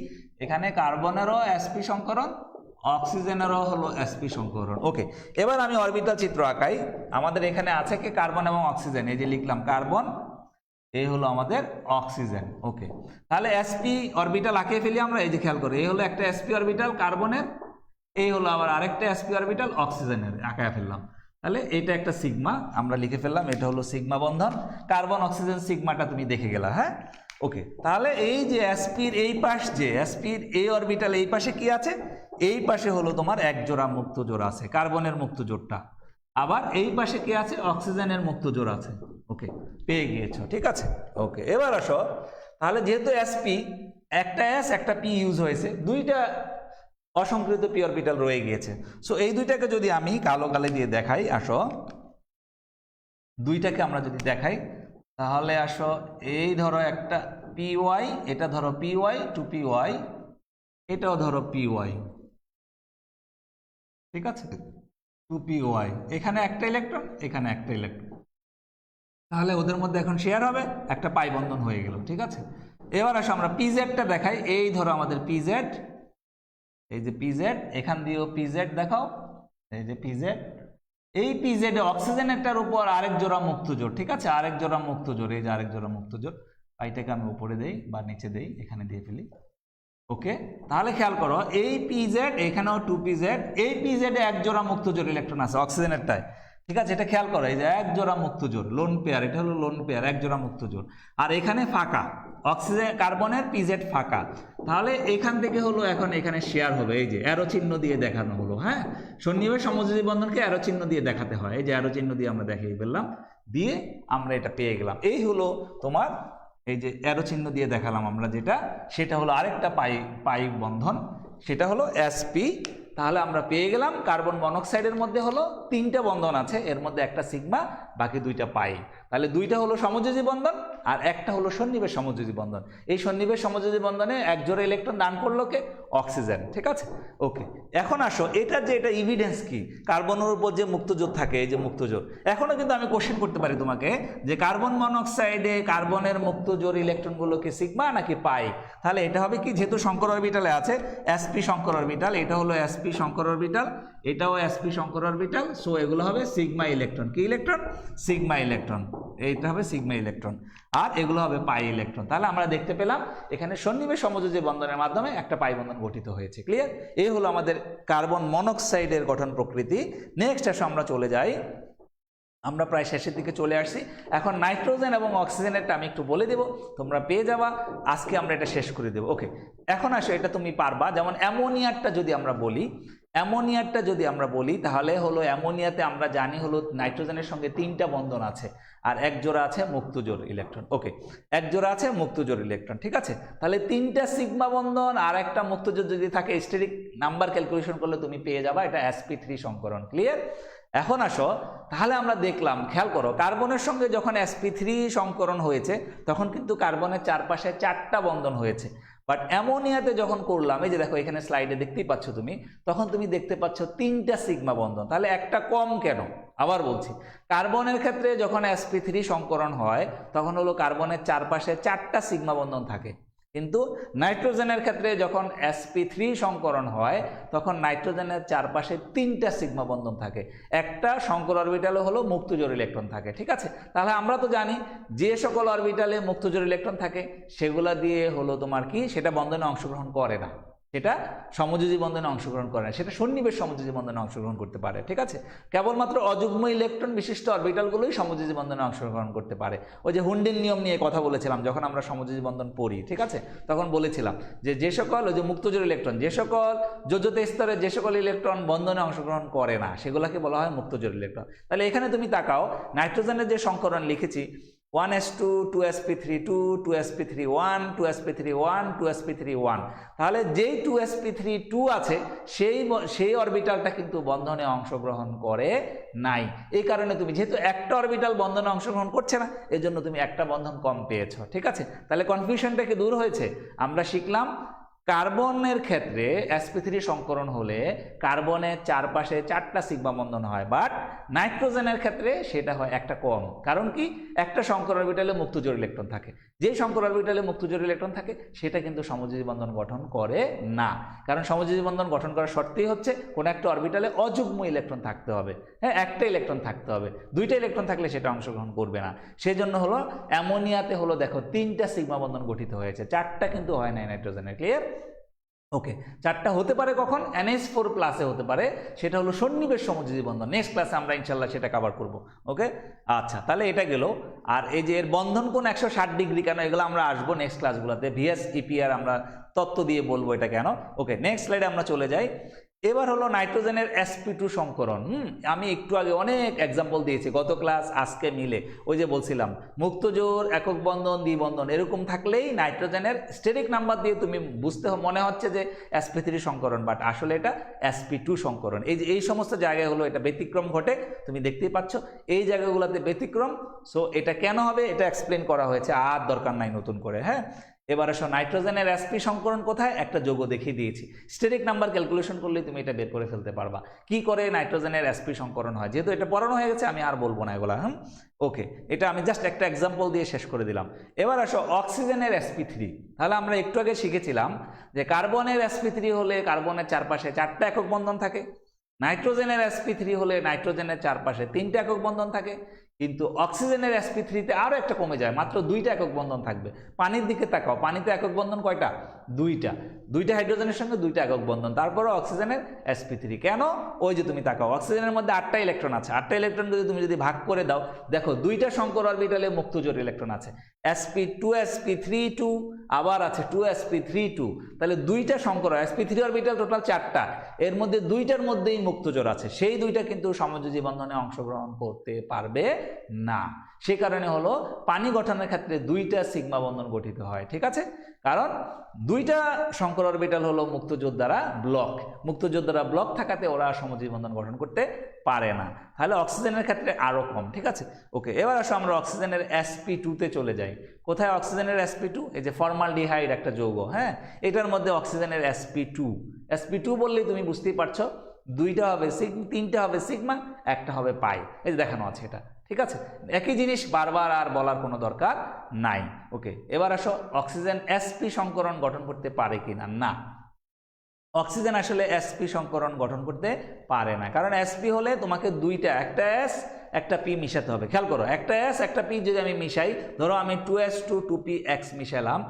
এখানে কার্বনেরও sp সংকরণ, অক্সিজেনেরও হলো sp সংকরণ। ওকে, এবার আমি অরবিটাল চিত্র আঁকাই। আমাদের এখানে আছে কি কার্বন এবং অক্সিজেন, এই যে লিখলাম কার্বন, এই হলো আমাদের অক্সিজেন। ওকে, তাহলে sp অরবিটাল আঁকিয়ে ফেলি আমরা। এই যে খেয়াল করো, এই হলো একটা sp অরবিটাল কার্বনের, এই হলো আবার আরেকটা sp অরবিটাল অক্সিজেনের, আঁকায় ফেললাম। তাহলে এটা একটা সিগমা আমরা লিখে ফেললাম, এটা হলো সিগমা বন্ধন। কার্বন অক্সিজেন সিগমাটা তুমি দেখে গেলা। হ্যাঁ, ওকে, তাহলে এই যে sp-র এই পাশ, যে sp-র এই অরবিটাল এই পাশে কি আছে, এই পাশে হলো তোমার এক জোড়া মুক্ত জোড় আছে, কার্বনের মুক্ত জোড়টা। আবার এই পাশে কি আছে, অক্সিজেনের মুক্ত জোড় আছে। ওকে, পেয়ে গিয়েছো। ঠিক আছে, ওকে, এবার আসো, তাহলে যেহেতু sp একটা s একটা p ইউজ হয়েছে, দুইটা অসংকৃত p অরবিটাল রয়ে গিয়েছে। সো এই দুইটাকে যদি আমি কালো কালি দিয়ে দেখাই, আসো দুইটাকে আমরা যদি দেখাই, তাহলে আসো এই ধরো একটা py, এটা ধরো py টু py, এটাও ধরো py। ঠিক আছে, 2py, এখানে একটা ইলেকট্রন, এখানে একটা ইলেকট্রন, তাহলে ওদের মধ্যে এখন শেয়ার হবে, একটা পাই বন্ধন হয়ে গেল। ঠিক আছে, এবার আসো আমরা pz-টা দেখাই। এই ধরো আমাদের pz, এই যে pz, এখান দিয়েও pz দেখাও, এই যে pz, এই pz এ অক্সিজেনেরটার উপর আরেক জোড়া মুক্ত জোড়। ঠিক আছে, আরেক জোড়া মুক্ত জোড়, এই যে আরেক জোড়া মুক্ত জোড়। পাইটাকে আমি উপরে দেই বা নিচে দেই, এখানে দিয়ে ফেলি। ওকে, তাহলে খেয়াল করো এই পিজেড, এখানেও 2pz, এই পিজেডে এক জোড়া মুক্ত জোড় ইলেকট্রন আছে অক্সিজেনেরটায়, ঠিক আছে? এটা খেয়াল করো, এই যে এক জোড়া মুক্ত জোড়, লোন পেয়ার, এটা হলো লোন পেয়ার, এক জোড়া মুক্ত জোড়। আর এখানে ফাঁকা, অক্সিজেন কার্বনের পিজেড ফাঁকা, তাহলে এখান থেকে হলো এখন এখানে শেয়ার হবে, এই যে অ্যারো চিহ্ন দিয়ে দেখানো হলো। হ্যাঁ, সন্নিবেশ সমযোজী বন্ধনকে অ্যারো চিহ্ন দিয়ে দেখাতে হয়, এই যে অ্যারো চিহ্ন দিয়ে আমরা দেখিয়ে ফেললাম, দিয়ে আমরা এটা পেয়ে গেলাম। এই হলো তোমার এই যে অ্যারো চিহ্ন দিয়ে দেখালাম আমরা যেটা, সেটা হলো আরেকটা পাই বন্ধন, সেটা হলো sp। তাহলে আমরা পেয়ে গেলাম কার্বন মনোক্সাইডের মধ্যে হলো 3টা বন্ধন আছে, এর মধ্যে একটা সিগমা, বাকি 2টা পাই। তাহলে 2টা হলো সমযোজী বন্ধন আর একটা হলো সন্নিবেশ সমযোজী বন্ধন। এই সন্নিবেশ সমযোজী বন্ধনে এক জোড়া ইলেকট্রন দান করলো কে? অক্সিজেন, ঠিক আছে? ওকে, এখন আসো এটা যে এটা ইভিডেন্স কি, কার্বনের উপর যে মুক্তজোড় থাকে, এই যে মুক্তজোড়, এখনো কিন্তু আমি কোশ্চেন করতে পারি তোমাকে যে কার্বন মনোক্সাইডে কার্বনের মুক্তজোড় ইলেকট্রনগুলো কি সিগমা নাকি পাই? তাহলে এটা হবে কি, যেহেতু শঙ্কর অরবিটালে আছে sp শঙ্কর অরবিটাল, এটা হলো sp শঙ্কর অরবিটাল, এটাও sp শঙ্কর অরবিটাল, সো এগুলো হবে সিগমা ইলেকট্রন। কি ইলেকট্রন? Sigma electron. এইটা হবে সিগমা ইলেকট্রন আর এগুলো হবে পাই ইলেকট্রন। তাহলে আমরা দেখতে পেলাম এখানে সন্নিবেশ সমযোজী বন্ধনের মাধ্যমে একটা পাই বন্ধন গঠিত হয়েছে। ক্লিয়ার? এই হলো আমাদের কার্বন মনোক্সাইডের গঠন প্রকৃতি। নেক্সট আসো আমরা চলে যাই, আমরা প্রায় শেষের দিকে চলে আসছি। এখন নাইট্রোজেন এবং অক্সিজেনেরটা আমি একটু বলে দেব, তোমরা পেয়ে যাবা, আজকে আমরা এটা শেষ করে দেবো। ওকে, এখন আসো এটা তুমি পারবা। যেমন অ্যামোনিয়ারটা যদি আমরা বলি, তাহলে হলো অ্যামোনিয়াতে আমরা জানি হলো নাইট্রোজেনের সঙ্গে 3টা বন্ধন আছে আর এক জোড়া আছে মুক্তজোড় ইলেকট্রন। ওকে, এক জোড়া আছে মুক্তজোড় ইলেকট্রন, ঠিক আছে? তাহলে 3টা সিগমা বন্ধন আর একটা মুক্তজোড় যদি থাকে, স্টেরিক নাম্বার ক্যালকুলেশন করলে তুমি পেয়ে যাবা এটা sp3 সংকরণ। ক্লিয়ার? এখন আসো, তাহলে আমরা দেখলাম, খেয়াল করো, কার্বনের সঙ্গে যখন sp3 সংকরণ হয়েছে তখন কিন্তু কার্বনের চারপাশে 4টা বন্ধন হয়েছে, বাট অ্যামোনিয়াতে যখন করলাম, এই যে দেখো এখানে স্লাইডে দেখতেই পাচ্ছ তুমি, তখন তুমি দেখতে পাচ্ছ 3টা সিগমা বন্ধন। তাহলে একটা কম কেন? আবার বলছি, কার্বনের ক্ষেত্রে যখন sp3 সংকরণ হয় তখন হলো কার্বনের চারপাশে 4টা সিগমা বন্ধন থাকে, কিন্তু নাইট্রোজেনের ক্ষেত্রে যখন sp3 সংকরণ হয় তখন নাইট্রোজেনের চারপাশে 3টা সিগমা বন্ধন থাকে, একটা শঙ্কর অরবিটালে হলো মুক্তজোড় ইলেকট্রন থাকে, ঠিক আছে? তাহলে আমরা তো জানি যে সকল অরবিটালে মুক্তজোড় ইলেকট্রন থাকে সেগুলা দিয়ে হলো তোমার কি, সেটা বন্ধনে অংশগ্রহণ করে না, সেটা সমযোজী বন্ধনে অংশগ্রহণ করে না, সেটা সন্নিবেশ সমযোজী বন্ধনে অংশগ্রহণ করতে পারে, ঠিক আছে? কেবলমাত্র অযুগ্ম ইলেকট্রন বিশিষ্ট অরবিটালগুলোই সমযোজী বন্ধনে অংশগ্রহণ করতে পারে। ওই যে হুন্ডের নিয়ম নিয়ে কথা বলেছিলাম যখন আমরা সমযোজী বন্ধন পড়ি, ঠিক আছে? তখন বলেছিলাম যে সকল ওই যে মুক্তজোড় ইলেকট্রন, যে সকল যোজ্যতা স্তরে যে সকল ইলেকট্রন বন্ধনে অংশগ্রহণ করে না সেগুলোকে বলা হয় মুক্তজোড় ইলেকট্রন। তাহলে এখানে তুমি তাকাও, নাইট্রোজেনের যে সংকরণ লিখেছি 1s2 2sp3 2 2sp3 1 2sp3 1 2sp3 1, তাহলে যেই 2sp3 2 আছে সেই অরবিটালটা কিন্তু বন্ধনে অংশগ্রহণ করে নাই। এই কারণে তুমি যেহেতু একটা অরবিটাল বন্ধনে অংশগ্রহণ করছে না, এই জন্য তুমি একটা বন্ধন কম পেয়েছো, ঠিক আছে? তাহলে কনফিউশনটা কি দূর হয়েছে? আমরা শিখলাম কার্বনের ক্ষেত্রে sp3 সংকরণ হলে কার্বনের চারপাশে 4টা সিগমা বন্ধন হয়, বাট নাইট্রোজেনের ক্ষেত্রে সেটা হয় একটা কম। কারণ কি? একটা শঙ্কর অরবিটালে মুক্তজোড় ইলেকট্রন থাকে, যেই শঙ্কর অরবিটালে মুক্তজোড় ইলেকট্রন থাকে সেটা কিন্তু সমযোজী বন্ধন গঠন করে না, কারণ সমযোজী বন্ধন গঠন করার শর্তেই হচ্ছে কোনো একটা অরবিটালে অযুগ্ম ইলেকট্রন থাকতে হবে। হ্যাঁ, একটা ইলেকট্রন থাকতে হবে, 2টা ইলেকট্রন থাকলে সেটা অংশগ্রহণ করবে না। সেই জন্য হলো অ্যামোনিয়াতে হলো দেখো 3টা সিগমা বন্ধন গঠিত হয়েছে, 4টা কিন্তু হয় নাই নাইট্রোজেনের। ক্লিয়ার? ওকে, 4টা হতে পারে কখন? NH4 প্লাসে হতে পারে, সেটা হলো সন্নিবেশ সমযোজী বন্ধন। নেক্সট ক্লাসে আমরা ইনশাল্লাহ সেটা কভার করব। ওকে, আচ্ছা, তাহলে এটা গেল। আর এই যে এর বন্ধন কোণ 160 ডিগ্রি কেন, এগুলো আমরা আসবো নেক্সট ক্লাসগুলোতে, VS EPR আমরা তত্ত্ব দিয়ে বলবো এটা কেন। ওকে, নেক্সট স্লাইডে আমরা চলে যাই। এবার হলো নাইট্রোজেনের sp2 সংকরণ। আমি একটু আগে অনেক এক্সাম্পল দিয়েছি গত ক্লাস আজকে মিলে, ওই যে বলছিলাম মুক্তজোড়, একক বন্ধন, দ্বিবন্ধন এরকম থাকলেই নাইট্রোজেনের স্টেরিক নাম্বার দিয়ে তুমি বুঝতে মনে হচ্ছে যে sp3 সংকরণ, বাট আসলে এটা sp2 সংকরণ। এই যে এই সমস্ত জায়গায় হলো এটা ব্যতিক্রম ঘটে, তুমি দেখতেই পাচ্ছ এই জায়গাগুলোতে ব্যতিক্রম। সো এটা কেন হবে এটা এক্সপ্লেন করা হয়েছে, আর দরকার নাই নতুন করে। হ্যাঁ, এবার আসো নাইট্রোজেনের sp সংকরণ কোথায়, একটা যৌগ দেখিয়ে দিয়েছি, স্টেরিক নাম্বার ক্যালকুলেশন করলে তুমি এটা বের করে ফেলতে পারবা কি করে নাইট্রোজেনের sp সংকরণ হয়। যেহেতু এটা পড়ানো হয়ে গেছে আমি আর বলবো না এগুলা। ওকে, এটা আমি জাস্ট একটা এক্সাম্পল দিয়ে শেষ করে দিলাম। এবার আসো অক্সিজেনের sp3। তাহলে আমরা একটু আগে শিখেছিলাম যে কার্বনের sp3 হলে কার্বনের চারপাশে 4টা একক বন্ধন থাকে, নাইট্রোজেনের sp3 হলে নাইট্রোজেনের চারপাশে 3টা একক বন্ধন থাকে, কিন্তু অক্সিজেনের sp3-তে আরো একটা কমে যায়, মাত্র 2টা একক বন্ধন থাকবে। পানির দিকে তাকাও, পানিতে একক বন্ধন কয়টা? 2টা হাইড্রোজেনের সঙ্গে 2টা একক বন্ধন, তারপরে অক্সিজেনের sp3 কেন? ওই যে তুমি তাকাও, অক্সিজেনের মধ্যে 8টা ইলেকট্রন আছে, 8টা ইলেকট্রন তুমি যদি ভাগ করে দাও, দেখো 2টা শঙ্কর অরবিটালে মুক্ত জোড় ইলেকট্রন আছে, sp2sp32, আবার আছে 2sp32, তাহলে 2টা শঙ্কর, sp3 অরবিটাল টোটাল 4টা, এর মধ্যে 2টার মধ্যেই মুক্ত জোড় আছে, সেই 2টা কিন্তু সমযোজী বন্ধনে অংশগ্রহণ করতে পারবে না। সে কারণে হলো পানি গঠনের ক্ষেত্রে 2টা সিগমা বন্ধন গঠিত হয়, ঠিক আছে? কারণ 2টা শঙ্কর অরবিটাল হলো মুক্তজোড় দ্বারা ব্লক, মুক্তজোড় দ্বারা ব্লক থাকাতে ওরা সমযোজী বন্ধন গঠন করতে পারে না। তাহলে অক্সিজেনের ক্ষেত্রে আরো কম, ঠিক আছে? ওকে, এবার আসো আমরা অক্সিজেনের sp2-তে চলে যাই। কোথায় অক্সিজেনের sp2? এই যে ফর্মালডিহাইড একটা যৌগ, হ্যাঁ, এটার মধ্যে অক্সিজেনের sp2 বললেই তুমি বুঝতেই পারছো, 2টা হবে তিনটা হবে সিগমা, একটা হবে পাই, এই যে দেখানো আছে এটা, ঠিক আছে? একই জিনিস বারবার আর বলার কোনো দরকার নাই। ওকে, এবার আসো অক্সিজেন sp সংকরণ গঠন করতে পারে কিনা? না, অক্সিজেন আসলে sp সংকরণ গঠন করতে পারে না, কারণ sp হলে তোমাকে 2টা, একটা s একটা p মিশাতে হবে। খেয়াল করো, একটা s একটা p যদি আমি মিশাই, ধরো আমি 2s2 2px মিশালাম,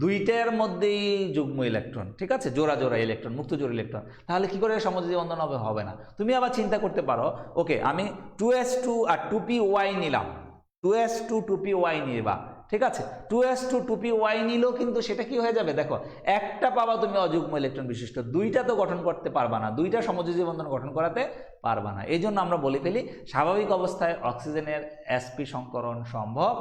2টার মধ্যেই যুগ্ম ইলেকট্রন, ঠিক আছে, জোড়া জোড়া ইলেকট্রন, মুক্ত জোড় ইলেকট্রন, তাহলে কি করে সমযোজী বন্ধন হবে? হবে না। তুমি আবার চিন্তা করতে পারো, ওকে আমি 2s2 আর 2py নিলাম, 2s2 2py নিবা, ঠিক আছে, 2s2 2py নিলেও কিন্তু সেটা কি হয়ে যাবে? দেখো, একটা পাবা তুমি অযুগ্ম ইলেকট্রন বিশিষ্ট, 2টা তো গঠন করতে পারবা না, 2টা সমযোজী বন্ধন গঠন করাতে পারবা না। এই জন্য আমরা বলে ফেলি স্বাভাবিক অবস্থায় অক্সিজেনের sp সংকরণ সম্ভব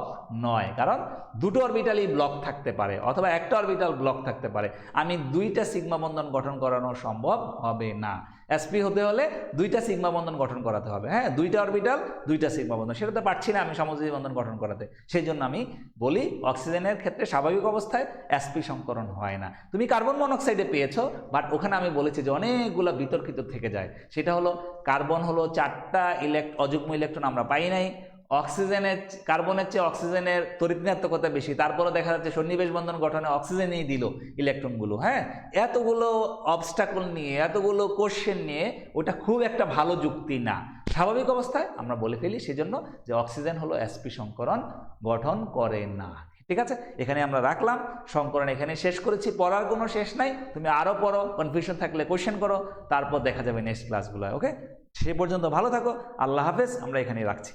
নয়, কারণ 2টো অরবিটালই ব্লক থাকতে পারে অথবা একটা অরবিটাল ব্লক থাকতে পারে। আমি 2টা সিগমা বন্ধন গঠন করানো সম্ভব হবে না। sp হতে হলে 2টা সিগমা বন্ধন গঠন করাতে হবে, হ্যাঁ, 2টা অরবিটাল 2টা সিগমা বন্ধন, সেটা তো পারছি না আমি সমযোজী বন্ধন গঠন করাতে। সেই জন্য আমি বলি অক্সিজেনের ক্ষেত্রে স্বাভাবিক অবস্থায় sp সংকরণ হয় না। তুমি কার্বন মনোক্সাইডে পেয়েছো, বাট ওখানে আমি বলেছি যে অনেকগুলো বিতর্কিত থেকে যায়। সেটা হলো কার্বন হলো 4টা অযুগ্ম ইলেকট্রন আমরা পাই নাই, অক্সিজেনের কার্বনের চেয়ে অক্সিজেনের তড়িৎ-ঋণাত্মকতা বেশি, তারপরে দেখা যাচ্ছে সন্নিবেশ বন্ধন গঠনে অক্সিজেনই দিল ইলেকট্রনগুলো, হ্যাঁ, এতগুলো অবস্টাকল নিয়ে, এতগুলো কোশ্চেন নিয়ে ওটা খুব একটা ভালো যুক্তি না। স্বাভাবিক অবস্থায় আমরা বলে ফেলি সেজন্য যে অক্সিজেন হলো sp সংকরণ গঠন করে না, ঠিক আছে? এখানে আমরা রাখলাম, সংকরণ এখানে শেষ করেছি, পড়ার কোনো শেষ নাই, তুমি আরো পড়ো, কনফিউশন থাকলে কোশ্চেন করো, তারপর দেখা যাবে নেক্সট ক্লাসগুলো। ওকে, সে পর্যন্ত ভালো থাকো, আল্লাহ হাফেজ, আমরা এখানেই রাখছি।